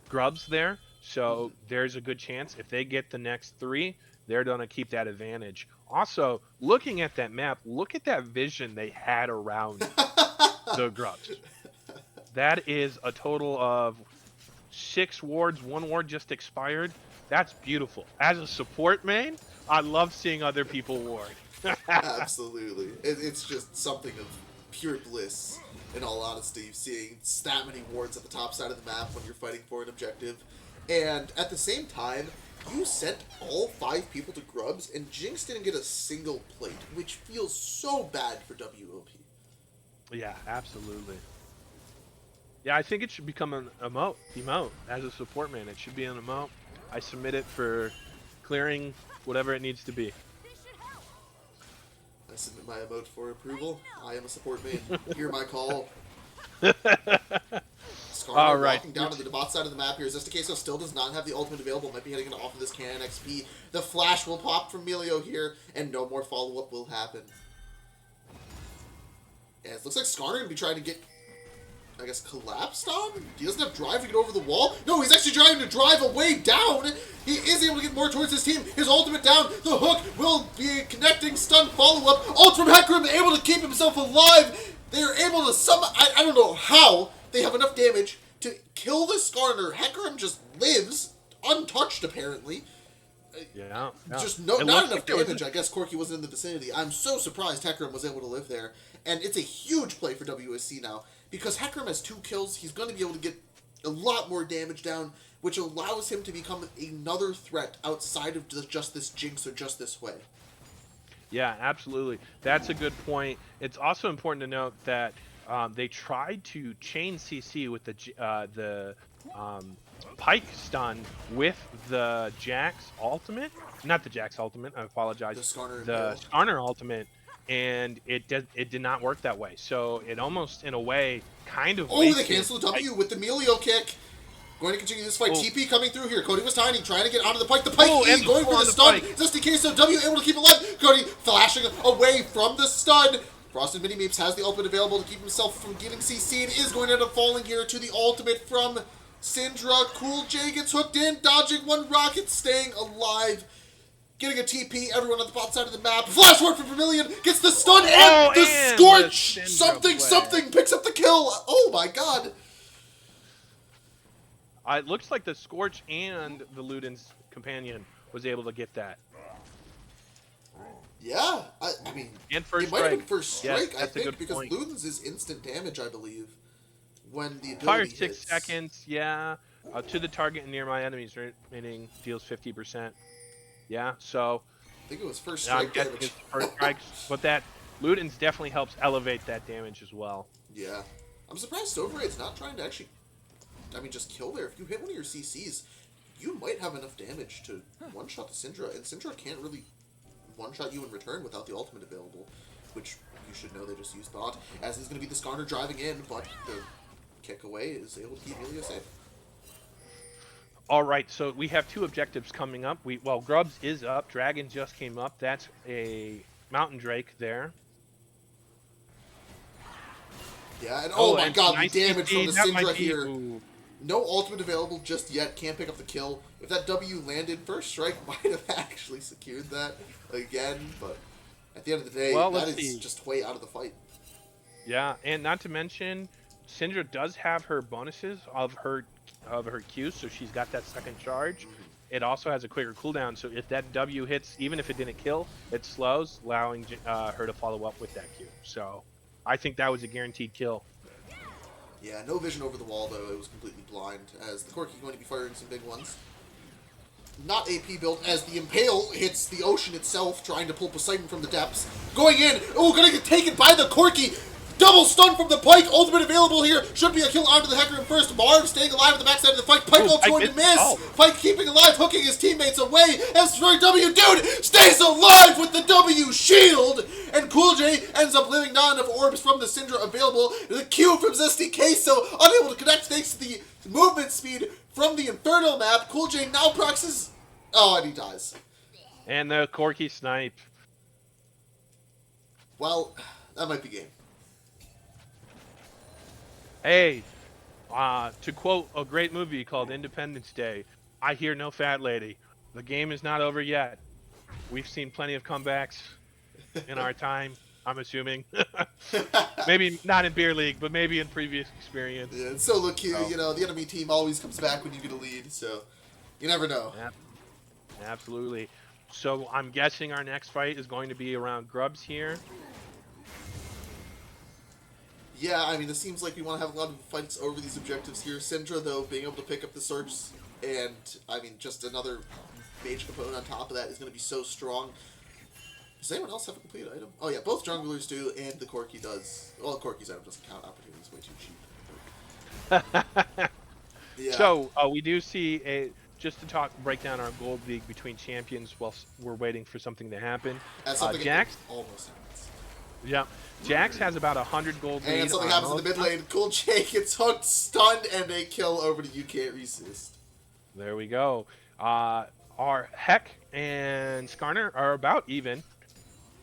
grubs there, so there's a good chance if they get the next 3, they're going to keep that advantage. Also, looking at that map, look at that vision they had around the grubs. That is a total of 6 wards. 1 ward just expired. That's beautiful. As a support main, I love seeing other people ward. Absolutely. It's just something of pure bliss, in all honesty, seeing that many wards at the top side of the map when you're fighting for an objective. And at the same time, you sent all 5 people to grubs, and Jinx didn't get a single plate, which feels so bad for WOP. Yeah, absolutely. Yeah, I think it should become an emote. As a support man, it should be an emote. I submit it for clearing whatever it needs to be. I submit my emote for approval. I am a support main. Hear my call. Skarner walking down to the bot side of the map here. Zesticaso still does not have the ultimate available. Might be heading off of this cannon XP. The flash will pop from Melio here, and no more follow-up will happen. Yeah, it looks like Skarner going to be trying to get, I guess, collapsed on? He doesn't have drive to get over the wall? No, he's actually trying to drive away down! He is able to get more towards his team. His ultimate down. The hook will be connecting stun follow-up. Ult from Hecarim, able to keep himself alive. They are able to I don't know how they have enough damage to kill the Skarner. Hecarim just lives, untouched apparently. Yeah. Just not enough damage. I guess Corki wasn't in the vicinity. I'm so surprised Hecarim was able to live there. And it's a huge play for WSC now. Because Hecarim has 2 kills, he's going to be able to get a lot more damage down, which allows him to become another threat outside of just this Jinx or just this way. Yeah, absolutely. That's a good point. It's also important to note that they tried to chain CC with the Pike stun with the Jax ultimate. Not the Jax ultimate, I apologize. The Skarner Skarner ultimate. and it did not work that way. So it almost, in a way, kind of Oh, they wasted. cancel the W with the Melio kick. Going to continue this fight. Oh. TP coming through here. Cody was tiny, trying to get onto the pike. The pike Oh, E and the going pull for on the the stun. pike. Just in case, so W able to keep alive. Cody flashing away from the stun. Frosted Mini Meeps has the ultimate available to keep himself from getting CC'd. Is going to end up falling here to the ultimate from Syndra. Cool J gets hooked in, dodging one rocket, staying alive. Getting a TP, everyone on the bot side of the map. Flash work from Vermilion, gets the stun and the and Scorch! the Syndra Something, play. something picks up the kill. Oh my god. It looks like the Scorch and the Luden's companion was able to get that. Yeah, I mean, And first it might have been strike. first Yes, strike, I that's a think, good because point. Luden's is instant damage, I believe, when the ability Fire hits. 6 seconds, yeah. To the target and near my enemies, meaning deals 50%. Yeah, so I think it was first I'm strike guessing damage. it's first strikes, but that Luden's definitely helps elevate that damage as well. Yeah. I'm surprised Silverade's not trying to actually, I mean, just kill there. If you hit one of your CCs, you might have enough damage to one-shot the Syndra, and Syndra can't really one-shot you in return without the ultimate available, which you should know they just used bot, as is going to be the Skarner driving in, but the kick away is able to keep Helio safe. All right, so we have two objectives coming up. Well, Grubs is up. Dragon just came up. That's a Mountain Drake there. Yeah, and oh my and god, the nice damage from the CC, that Syndra might be- here. ooh. No ultimate available just yet, can't pick up the kill. If that W landed, first strike might have actually secured that again, but at the end of the day, Well, that let's is see. just way out of the fight. Yeah, and not to mention, Syndra does have her bonuses of her Q, so she's got that second charge. It also has a quicker cooldown, so if that W hits, even if it didn't kill, it slows, allowing her to follow up with that Q. So I think that was a guaranteed kill. Yeah, no vision over the wall, though. It was completely blind, as the Corki's going to be firing some big ones. Not AP build, as the Impale hits the ocean itself, trying to pull Poseidon from the depths. Going in! Oh, gonna get taken by the Corki! Double stun from the Pike! Ultimate available here! Should be a kill onto the Hecarim first. Marv staying alive at the backside of the fight. Pike ult's going to miss! Pike keeping alive, hooking his teammates away, as W dude stays alive with the W shield! And Cool J ends up living not enough orbs from the Syndra available. The Q from Zesty Queso, unable to connect thanks to the movement speed from the Inferno map. Cool J now proxies. Oh, and he dies. And the Corki snipe. Well, that might be game. Hey, to quote a great movie called Independence Day, I hear no fat lady. The game is not over yet. We've seen plenty of comebacks in our time, I'm assuming. Maybe not in Beer League, but maybe in previous experience. Yeah, it's solo queue, Oh. you know, the enemy team always comes back when you get a lead, so you never know. Absolutely. So I'm guessing our next fight is going to be around Grubs here. Yeah, I mean, it seems like we want to have a lot of fights over these objectives here. Syndra, though, being able to pick up the Search, and, I mean, just another mage component on top of that is going to be so strong. Does anyone else have a complete item? Oh, yeah, both junglers do, and the Corki does. Well, the Corki's item doesn't count. Opportunity's way too cheap. Yeah. So we do see just to break down our gold league between champions while we're waiting for something to happen. As something Jax, almost happens. yeah, Jax has about 100 gold lead. And something happens in the mid lane. Cool J gets hooked, stunned, and a kill over to You Can't Resist. There we go. Our Heck and Skarner are about even.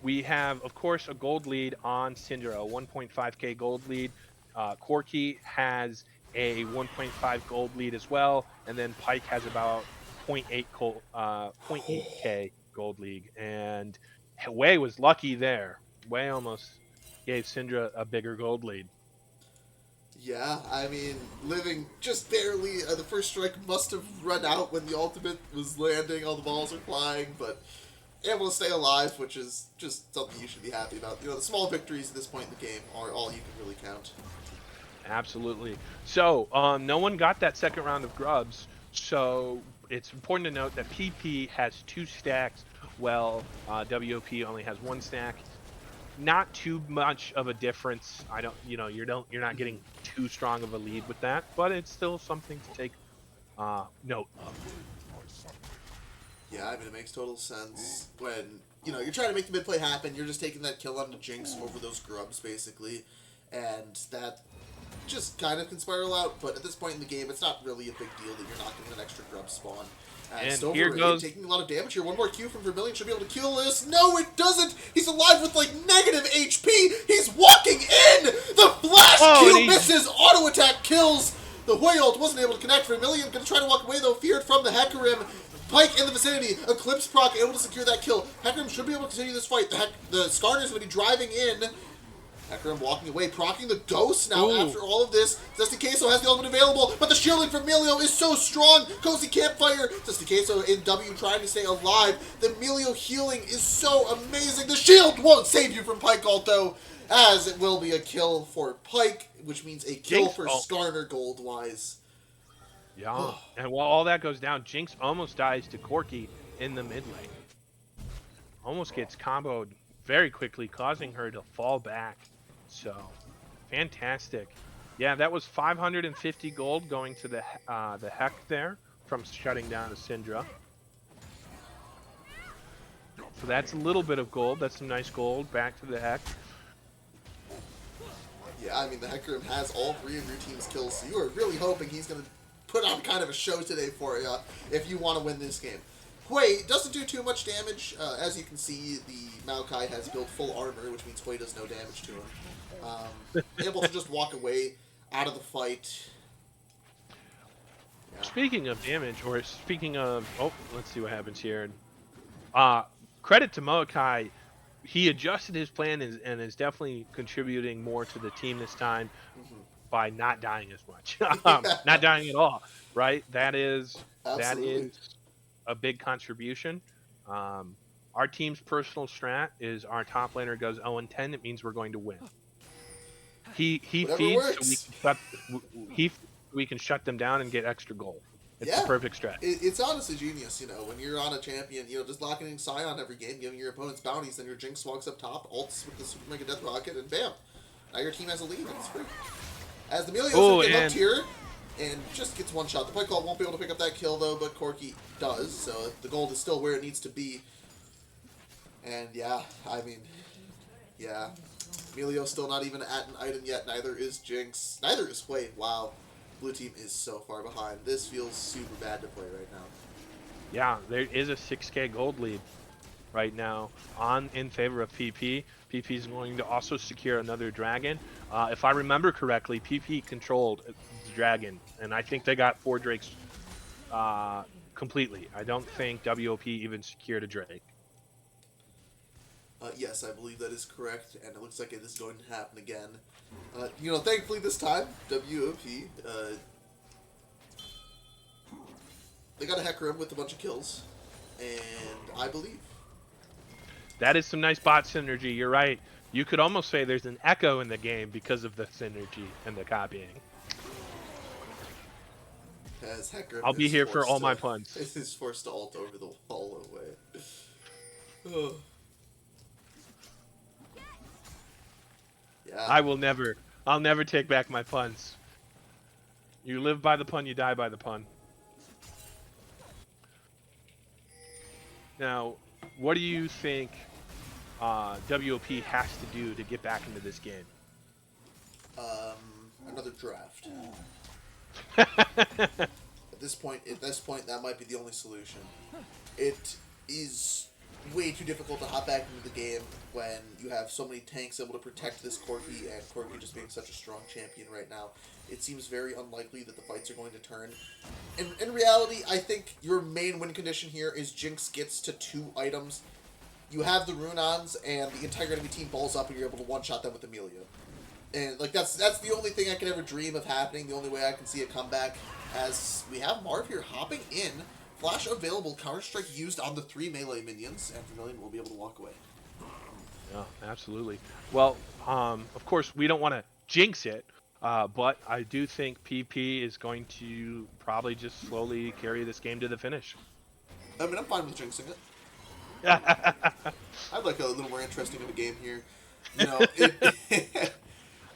We have, of course, a gold lead on Syndra, a 1.5k gold lead. Corki has a 1.5 gold lead as well, and then Pike has about 0.8k gold league. And Wei was lucky there. Wei almost gave Syndra a bigger gold lead. Yeah, I mean, living just barely. The first strike must have run out when the ultimate was landing, all the balls are flying, but able to stay alive, which is just something you should be happy about. You know, the small victories at this point in the game are all you can really count. Absolutely. So, no one got that second round of Grubs, so it's important to note that PP has 2 stacks, while WOP only has 1 stack. Not too much of a difference. You're not getting too strong of a lead with that, but it's still something to take note of. Yeah, I mean, it makes total sense when you're trying to make the mid play happen. You're just taking that kill on the Jinx over those grubs, basically. And that just kind of can spiral out, but at this point in the game, it's not really a big deal that you're not getting an extra grub spawn. And Stover here goes... taking a lot of damage here. One more Q from Vermilion should be able to kill this. No, it doesn't! He's alive with, like, negative HP! He's walking in! The flash Q misses! Auto attack kills! The Hui ult wasn't able to connect. Vermilion gonna try to walk away, though, feared from the Hecarim. Pyke in the vicinity. Eclipse proc able to secure that kill. Hecarim should be able to continue this fight. The Skarner's going to be driving in. Hecarim walking away, proccing the Ghost now after all of this. Zesticaso has the ultimate available, but the shielding from Emilio is so strong. Cozy Campfire. Zesticaso in W trying to stay alive. The Emilio healing is so amazing. The shield won't save you from Pyke ult, though, as it will be a kill for Pyke, which means a kill for Skarner gold-wise. Yeah, and while all that goes down, Jinx almost dies to Corki in the mid lane. Almost gets comboed very quickly, causing her to fall back. So, fantastic. Yeah, that was 550 gold going to the Heck there from shutting down a Syndra. So that's a little bit of gold. That's some nice gold back to the Heck. Yeah, I mean, the Hecarim has all 3 of your team's kills, so you are really hoping he's going to put on kind of a show today for you if you want to win this game. Hui doesn't do too much damage. As you can see, the Maokai has built full armor, which means Hui does no damage to him. Able to just walk away out of the fight. Yeah. Speaking of damage, or speaking of... Oh, let's see what happens here. Credit to Maokai. He adjusted his plan and is definitely contributing more to the team this time by not dying as much. Not dying at all, right? That is a big contribution. Our team's personal strat is our top laner goes 0-10. It means we're going to win. He feeds so we can shut them down and get extra gold. It's the perfect strat. It's honestly genius, when you're on a champion, just locking in Scion every game, giving your opponents bounties, then your Jinx walks up top, ults with the Super Mega Death Rocket, and bam! Now your team has a lead, and it's free. As the Emilio's get up here, and just gets one shot. The Pyke ult won't be able to pick up that kill, though, but Corki does, so the gold is still where it needs to be. And yeah, I mean, yeah. Emilio's still not even at an item yet, neither is Jinx, neither is Hui. Wow. Blue team is so far behind. This feels super bad to play right now. Yeah, there is a 6k gold lead right now in favor of PP. PP is going to also secure another dragon. If I remember correctly, PP controlled the dragon, and I think they got 4 drakes completely. I don't think WOP even secured a drake. Yes, I believe that is correct, and it looks like it is going to happen again. Thankfully this time, WOP, they got a Hecarim with a bunch of kills, and I believe. That is some nice bot synergy, you're right. You could almost say there's an echo in the game because of the synergy and the copying. As Hecarim I'll be here for all my puns. It is forced to ult over the wall away. Oh. Yeah. I'll never take back my puns. You live by the pun, you die by the pun. Now, what do you think WOP has to do to get back into this game? Another draft. At this point, that might be the only solution. It is way too difficult to hop back into the game when you have so many tanks able to protect this Corki, and Corki just being such a strong champion right now. It seems very unlikely that the fights are going to turn. In reality, I think your main win condition here is Jinx gets to 2 items. You have the Rune-Ons, and the entire enemy team balls up, and you're able to one-shot them with Amelia. And that's the only thing I can ever dream of happening, the only way I can see a comeback, as we have Marv here hopping in. Flash available, Counter-Strike used on the 3 melee minions, and Vermilion will be able to walk away. Yeah, absolutely. Well, of course, we don't want to jinx it, but I do think PP is going to probably just slowly carry this game to the finish. I mean, I'm fine with jinxing it. I'd like a little more interesting of a game here.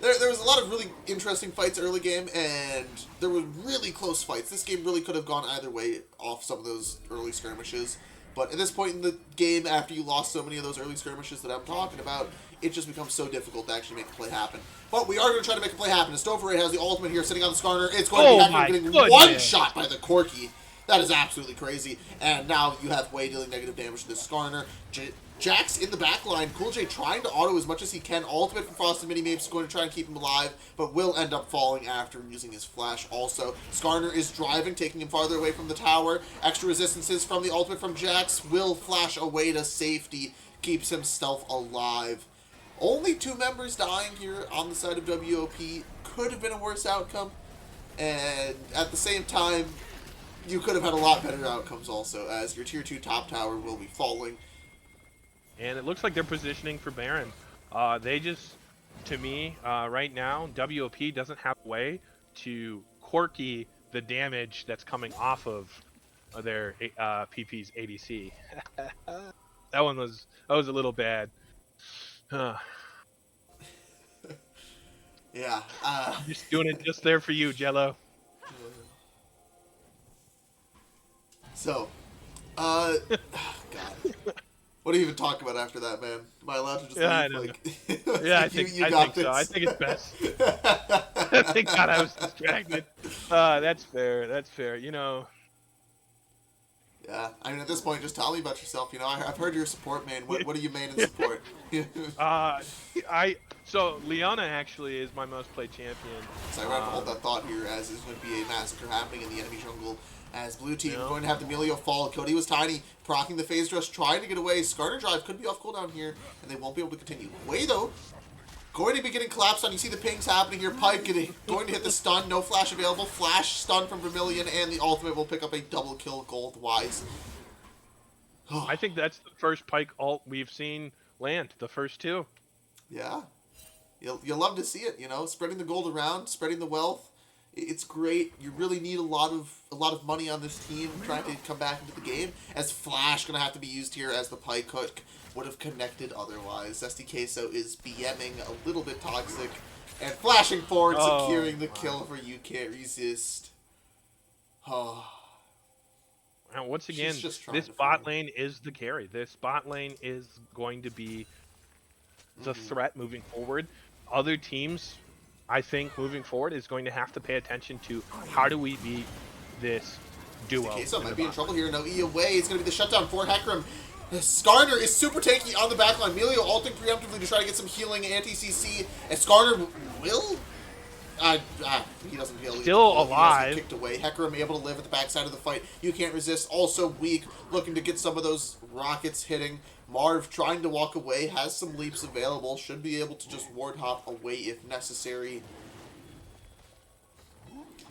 There was a lot of really interesting fights early game, and there were really close fights. This game really could have gone either way off some of those early skirmishes. But at this point in the game, after you lost so many of those early skirmishes that I'm talking about, it just becomes so difficult to actually make a play happen. But we are going to try to make a play happen. As Stover has the ultimate here sitting on the Skarner. It's going to be Heckram getting one shot by the Corki. That is absolutely crazy. And now you have Way dealing negative damage to this Skarner. Jax in the back line. Cool J trying to auto as much as he can. Ultimate from Frosted Mini-Mapes is going to try and keep him alive, but will end up falling after using his flash also. Skarner is driving, taking him farther away from the tower. Extra resistances from the ultimate from Jax will flash away to safety. Keeps himself alive. Only 2 members dying here on the side of WOP. Could have been a worse outcome. And at the same time, you could have had a lot better outcomes also, as your tier 2 top tower will be falling. And it looks like they're positioning for Baron. They just, to me, right now, WOP doesn't have a way to Corki the damage that's coming off of their PP's ADC. that was a little bad. Yeah. Just doing it just there for you, Jello. So, God. What do you even talk about after that, man? Am I allowed to just leave? Like, yeah, I think you got this. so. I think it's best. Thank God I was distracted. That's fair. That's fair. You know. Yeah, I mean, at this point, just tell me about yourself. You know, I've heard you're a support main. What are you main in support? So Leona actually is my most played champion. So I have to hold that thought here, as there's going to be a massacre happening in the enemy jungle. As blue team going to have the Melio fall. Cody was tiny, proccing the phase rush, trying to get away. Skarner drive could be off cooldown here, and they won't be able to continue. Way though, going to be getting collapsed on. You see the pings happening here. Pipe going to hit the stun. No flash available. Flash stun from Vermilion, and the ultimate will pick up a double kill gold-wise. I think that's the first Pike ult we've seen land. The first 2. Yeah, you'll love to see it. You know, spreading the gold around, spreading the wealth. It's great. You really need a lot of money on this team trying to come back into the game. As Flash going to have to be used here, as the Pike hook would have connected otherwise. SDKso is BMing a little bit toxic and flashing forward, securing the kill for You Can't Resist. Oh. Now, once again, this bot lane is the carry. This bot lane is going to be the threat moving forward. Other teams, I think, moving forward, is going to have to pay attention to how do we beat this duo. SDKso might be in trouble here. No E away. It's going to be the shutdown for Heckram. Skarner is super tanky on the backline. Melio ulting preemptively to try to get some healing anti-CC. And Skarner will... he doesn't heal. Still alive. Kicked away. Heckram able to live at the backside of the fight. You Can't Resist. Also weak. Looking to get some of those rockets hitting. Marv trying to walk away. Has some leaps available. Should be able to just ward hop away if necessary.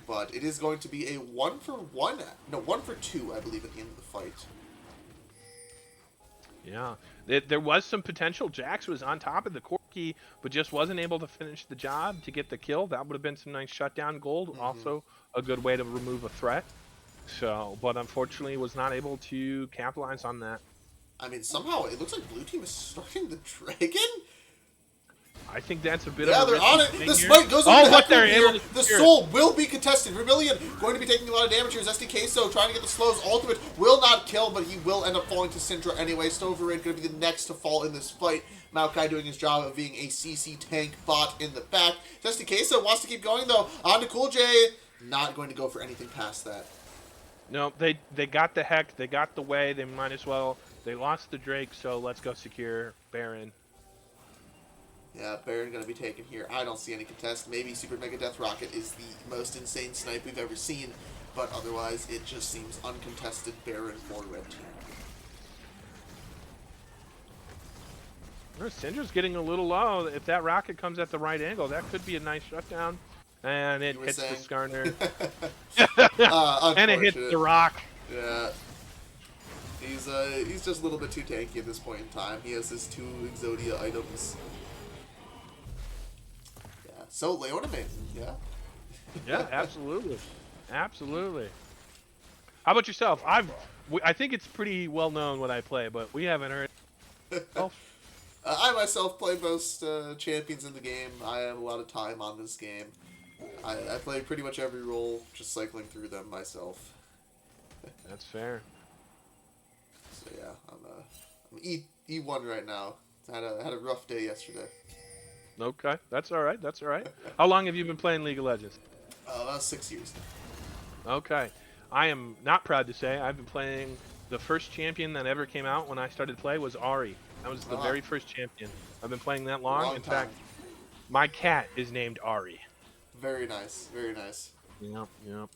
But it is going to be a 1-for-1. No, 1-for-2, I believe, at the end of the fight. Yeah, there was some potential. Jax was on top of the Corki, but just wasn't able to finish the job to get the kill. That would have been some nice shutdown gold. Also, a good way to remove a threat. So, but unfortunately, was not able to capitalize on that. I mean, somehow it looks like blue team is starting the dragon. I think that's a bit yeah, of a they're on it. The here. smite goes over to they're here. able to The soul will be contested. Vermilion going to be taking a lot of damage here. SDKso trying to get the slows. Ultimate will not kill, but he will end up falling to Syndra anyway. Stoverade going to be the next to fall in this fight. Maokai doing his job of being a CC tank bot in the back. SDKso wants to keep going though. On to Cool J. Not going to go for anything past that. No, they got the heck. They got the way. They might as well. They lost the Drake, so let's go secure Baron. Yeah, Baron going to be taken here. I don't see any contest. Maybe Super Mega Death Rocket is the most insane snipe we've ever seen, but otherwise it just seems uncontested Baron for Red Team. Syndra's getting a little low. If that rocket comes at the right angle, that could be a nice shutdown. And it hits the Skarner. And it hits the rock. Yeah. He's just a little bit too tanky at this point in time. He has his 2 Exodia items. So, Leona main, yeah? Yeah, absolutely. Absolutely. How about yourself? I think it's pretty well known what I play, but we haven't heard. I myself play most champions in the game. I have a lot of time on this game. I play pretty much every role, just cycling through them myself. That's fair. So yeah, I'm E1 right now. Had a rough day yesterday. Okay, that's all right. That's all right. How long have you been playing League of Legends? About 6 years. Okay. I am not proud to say I've been playing the first champion that ever came out when I started to play was Ari. That was the Ah, very first champion. I've been playing that a long. long In time. fact, my cat is named Ari. Very nice. Very nice. Yep, yep.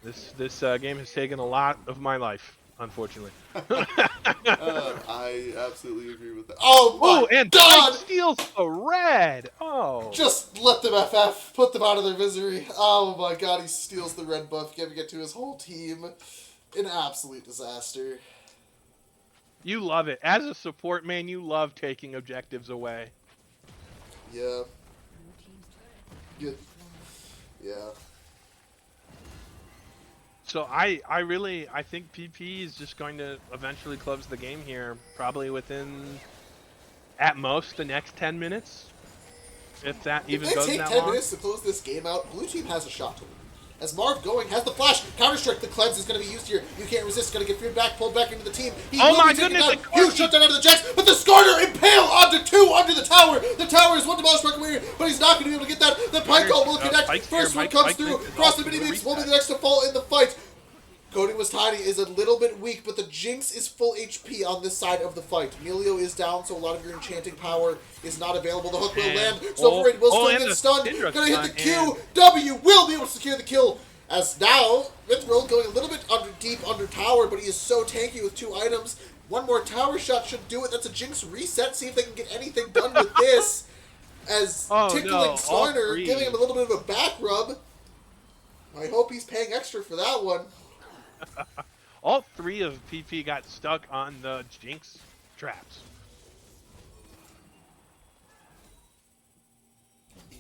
This game has taken a lot of my life, unfortunately. I absolutely agree with that. Oh Oh, my and Pike god! steals a red. Oh. Just let them FF. Put them out of their misery. Oh my god, he steals the red buff. Giving it to his whole team. An absolute disaster. You love it. As a support man, you love taking objectives away. Yeah. Blue team's turret Good. has been Yeah. So I think PP is just going to eventually close the game here, probably within at most the next 10 minutes, if that If even they goes take that 10 long. minutes to close this game out, blue team has a shot to win. As Marv going, has the flash, Counter-Strike, the cleanse is going to be used here. You can't resist, going to get feared back, pulled back into the team. He Oh will my be taken goodness, down. the Huge Corki! shutdown out of the Jax, but the Skarner impale onto 2 under the tower. The tower is one demolished rock away, but he's not going to be able to get that. The Pike ult will connect. Pike's First here, one comes Pike through. misses Cross the ultimate mini-beams, will be reset. the next to fall in the fight. Coding was tiny is a little bit weak, but the Jinx is full HP on this side of the fight. Melio is down, so a lot of your enchanting power is not available. The hook will And- land. So Raid will still and get the stunned. Syndra Gonna hit the stun, Q. and- W will be able to secure the kill. As now, Mithril going a little bit deep under tower, but he is so tanky with 2 items. One more tower shot should do it. That's a Jinx reset. See if they can get anything done with this. As Oh, tickling no, all Skarner, three. giving him a little bit of a back rub. I hope he's paying extra for that one. All 3 of PP got stuck on the Jinx traps.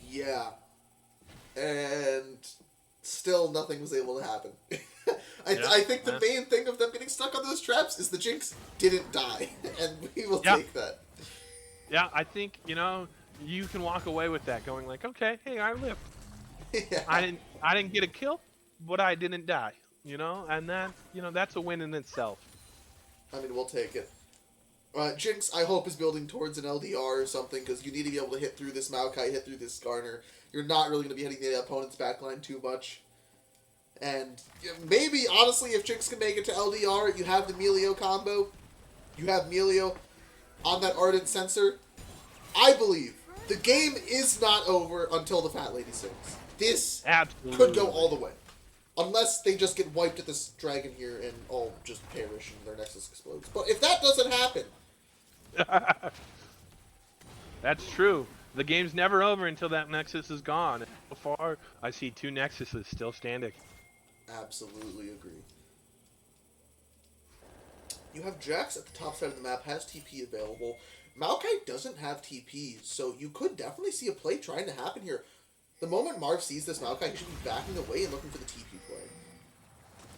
Yeah. And still nothing was able to happen. I think the main thing of them getting stuck on those traps is the Jinx didn't die. And we will Yeah. take that. Yeah, I think, you can walk away with that going like, okay, hey, I lived. Yeah. I didn't get a kill, but I didn't die, and that, that's a win in itself. I mean, we'll take it. Jinx, I hope, is building towards an LDR or something, because you need to be able to hit through this Maokai, hit through this Skarner. You're not really going to be hitting the opponent's backline too much. And maybe, honestly, if Jinx can make it to LDR, you have the Melio combo. You have Melio on that Ardent Sensor. I believe the game is not over until the Fat Lady sings. This Absolutely. could go all the way. Unless they just get wiped at this dragon here and all just perish and their Nexus explodes. But if that doesn't happen... That's true. The game's never over until that Nexus is gone. So far, I see 2 Nexuses still standing. Absolutely agree. You have Jax at the top side of the map, has TP available. Maokai doesn't have TP, so you could definitely see a play trying to happen here. The moment Marv sees this Maokai, he should be backing away and looking for the TP play.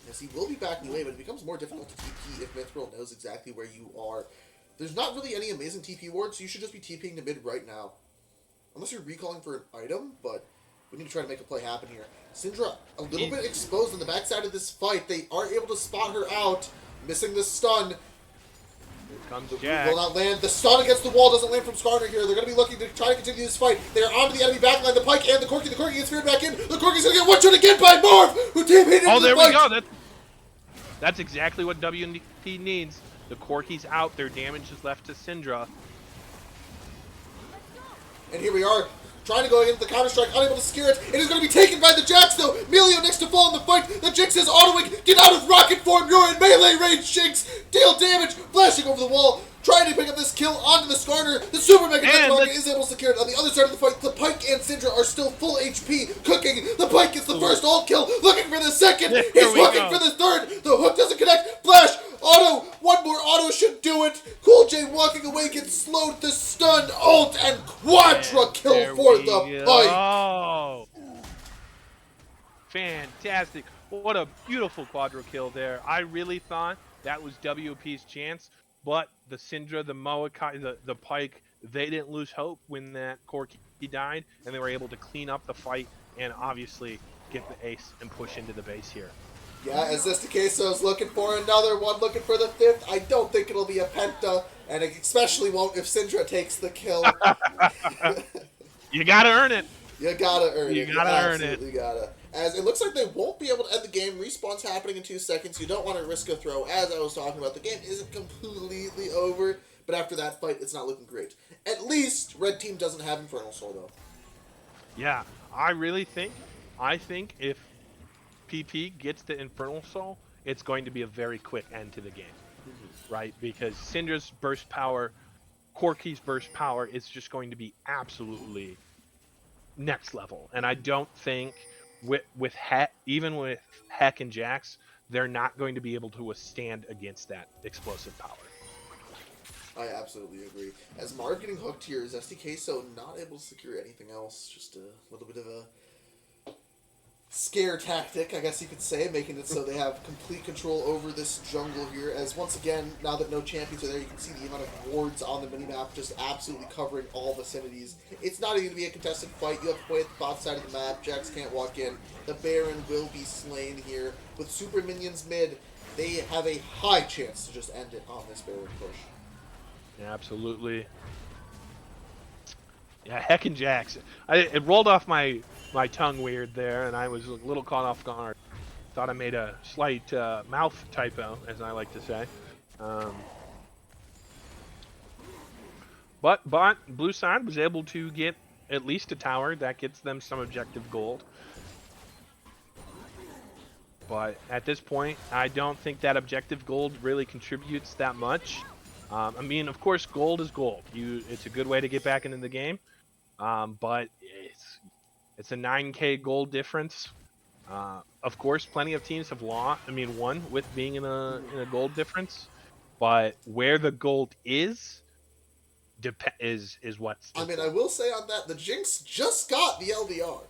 Yes, he will be backing away, but it becomes more difficult to TP if Mithril knows exactly where you are. There's not really any amazing TP wards, so you should just be TPing to mid right now. Unless you're recalling for an item, but we need to try to make a play happen here. Syndra, a little bit exposed on the backside of this fight. They are able to spot her out, missing the stun. Here comes The Jack. will not land. The stun against the wall doesn't land from Skarner here. They're going to be looking to try to continue this fight. They are onto the enemy backline. The Pike and the Corki. The Corki gets feared back in. The Corki's going to get one-shot again by Marv, who TP'd into Oh, the there fight. we go. That's exactly what WP needs. The Corki's out. Their damage is left to Syndra. And here we are, trying to go against the Counter-Strike, unable to secure it. It is going to be taken by the Jax, though. Melio next to fall in the fight. The Jinx is autoing. Get out of rocket form. You're in melee range, Jinx. Deal damage. Flashing over the wall. Trying to pick up this kill onto the Skarner. The Super Mega Death Rocket is able to secure it. On the other side of the fight, the Pike and Syndra are still full HP. Cooking. The Pike gets the first ult kill. Looking for the second. There He's we looking go. for the third. The hook doesn't connect. Flash. Auto. One more auto should do it. Cool J walking away gets slowed. The stun. Ult and Quadra kill There for we the go. Pike. Fantastic. What a beautiful quadra kill there. I really thought that was WP's chance, but the Syndra, the Moakai, the Pike, they didn't lose hope when that Corki died, and they were able to clean up the fight and obviously get the ace and push into the base here. Yeah, as Queso's looking for another one, looking for the fifth. I don't think it'll be a penta, and it especially won't if Syndra takes the kill. You gotta earn it. You gotta earn it. You You gotta earn it. absolutely gotta. As it looks like they won't be able to end the game. Respawn's happening in 2 seconds. You don't want to risk a throw. As I was talking about, the game isn't completely over, but after that fight, it's not looking great. At least Red Team doesn't have Infernal Soul, though. Yeah, I think if PP gets the Infernal Soul, it's going to be a very quick end to the game, right? Because Syndra's burst power, Corki's burst power is just going to be absolutely next level. And I don't think with Heck, even with Heck and Jax, they're not going to be able to withstand against that explosive power. I absolutely agree. As Marv getting hooked here, is SDK not able to secure anything else? Just a little bit of a scare tactic, I guess you could say, making it so they have complete control over this jungle here. As once again, now that no champions are there, you can see the amount of wards on the minimap just absolutely covering all vicinities. It's not even going to be a contested fight. You have to play at the bot side of the map. Jax can't walk in. The Baron will be slain here. With super minions mid, they have a high chance to just end it on this Baron push. Yeah, absolutely. Yeah, Heck and Jax. It rolled off my tongue weird there, and I was a little caught off guard. Thought I made a slight mouth typo, as I like to say. Um, but Blue Side was able to get at least a tower. That gets them some objective gold. But at this point, I don't think that objective gold really contributes that much. I mean, of course, gold is gold. It's a good way to get back into the game. But it's a 9K gold difference. Of course, plenty of teams have won with being in a gold difference. But where the gold is what's. I mean, I will say on that, the Jinx just got the LDR.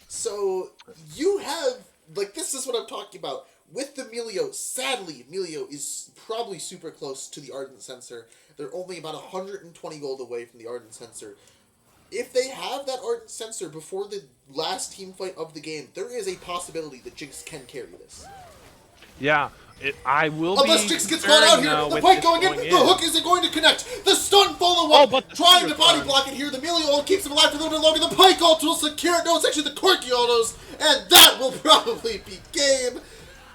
So you have, like, this is what I'm talking about. With the Melio, sadly, Melio is probably super close to the Ardent Sensor. They're only about 120 gold away from the Ardent Sensor. If they have that Ardent Sensor before the last team fight of the game, there is a possibility that Jinx can carry this. Yeah, I will Unless be Jinx gets caught out here, the fight going in, the hook isn't going to connect. The stun follow-up, trying to body block it here. The Melio ult keeps him alive for a little bit longer. The Pike ult will secure it. No, it's actually the Corki ultos, and that will probably be game.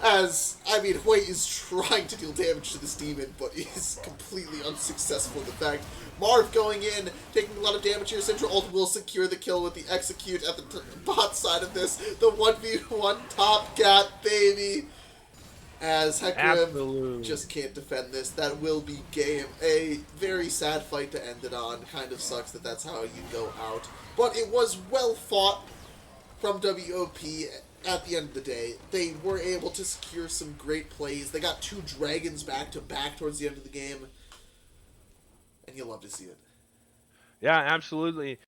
As, I mean, Hui is trying to deal damage to this demon, but is completely unsuccessful in the fact. Marv going in, taking a lot of damage here. Central ult will secure the kill with the execute at the bot side of this. The 1v1 top cat, baby. As Hecarim just can't defend this. That will be game. A very sad fight to end it on. Kind of sucks that that's how you go out. But it was well fought from WOP. At the end of the day, they were able to secure some great plays. They got 2 dragons back to back towards the end of the game. And you'll love to see it. Yeah, absolutely.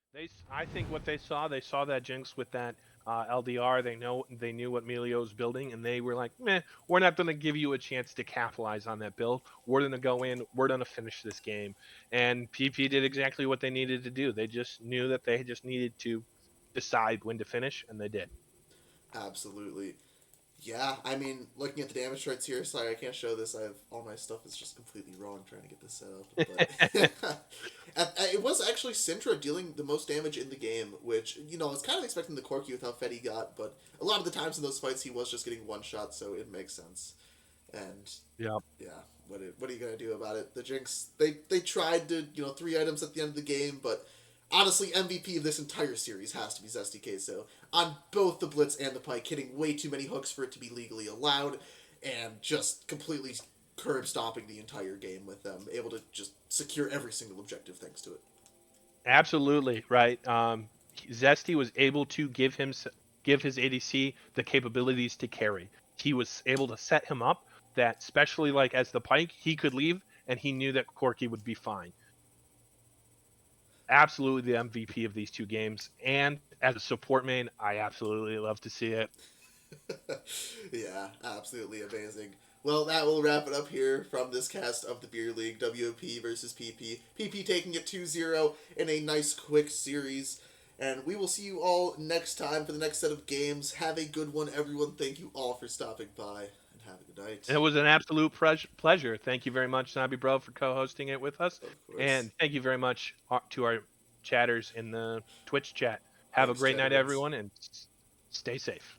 I think what they saw that Jinx with that LDR. They knew what Melio was building, and they were like, "Meh, we're not going to give you a chance to capitalize on that build. We're going to go in. We're going to finish this game." And PP did exactly what they needed to do. They just knew that they just needed to decide when to finish, and they did. Absolutely. Yeah, I mean, looking at the damage charts here, sorry, I can't show this. All my stuff is just completely wrong trying to get this set up. But it was actually Syndra dealing the most damage in the game, which, I was kind of expecting the Corki with how fed he got, but a lot of the times in those fights he was just getting one shot, so it makes sense. And yeah, what are you gonna do about it? The Jinx, they tried to 3 items at the end of the game, but honestly, MVP of this entire series has to be Zesty Queso. On both the Blitz and the Pike, hitting way too many hooks for it to be legally allowed, and just completely curb stomping the entire game with them, able to just secure every single objective thanks to it. absolutely right. Zesty was able to give his ADC the capabilities to carry. He was able to set him up that, especially like as the Pike, he could leave and he knew that Corki would be fine. Absolutely the MVP of these 2 games, and as a support main, I absolutely love to see it. Yeah, absolutely amazing. Well, that will wrap it up here from this cast of the Beer League, WOP versus PP. PP taking it 2-0 in a nice quick series. And we will see you all next time for the next set of games. Have a good one, everyone. Thank you all for stopping by, and have a good night. It was an absolute pleasure. Thank you very much, Nabi Bro, for co-hosting it with us, Of course. and thank you very much to our chatters in the Twitch chat. Have a Thanks, great night, Chatterbox. everyone, and stay safe.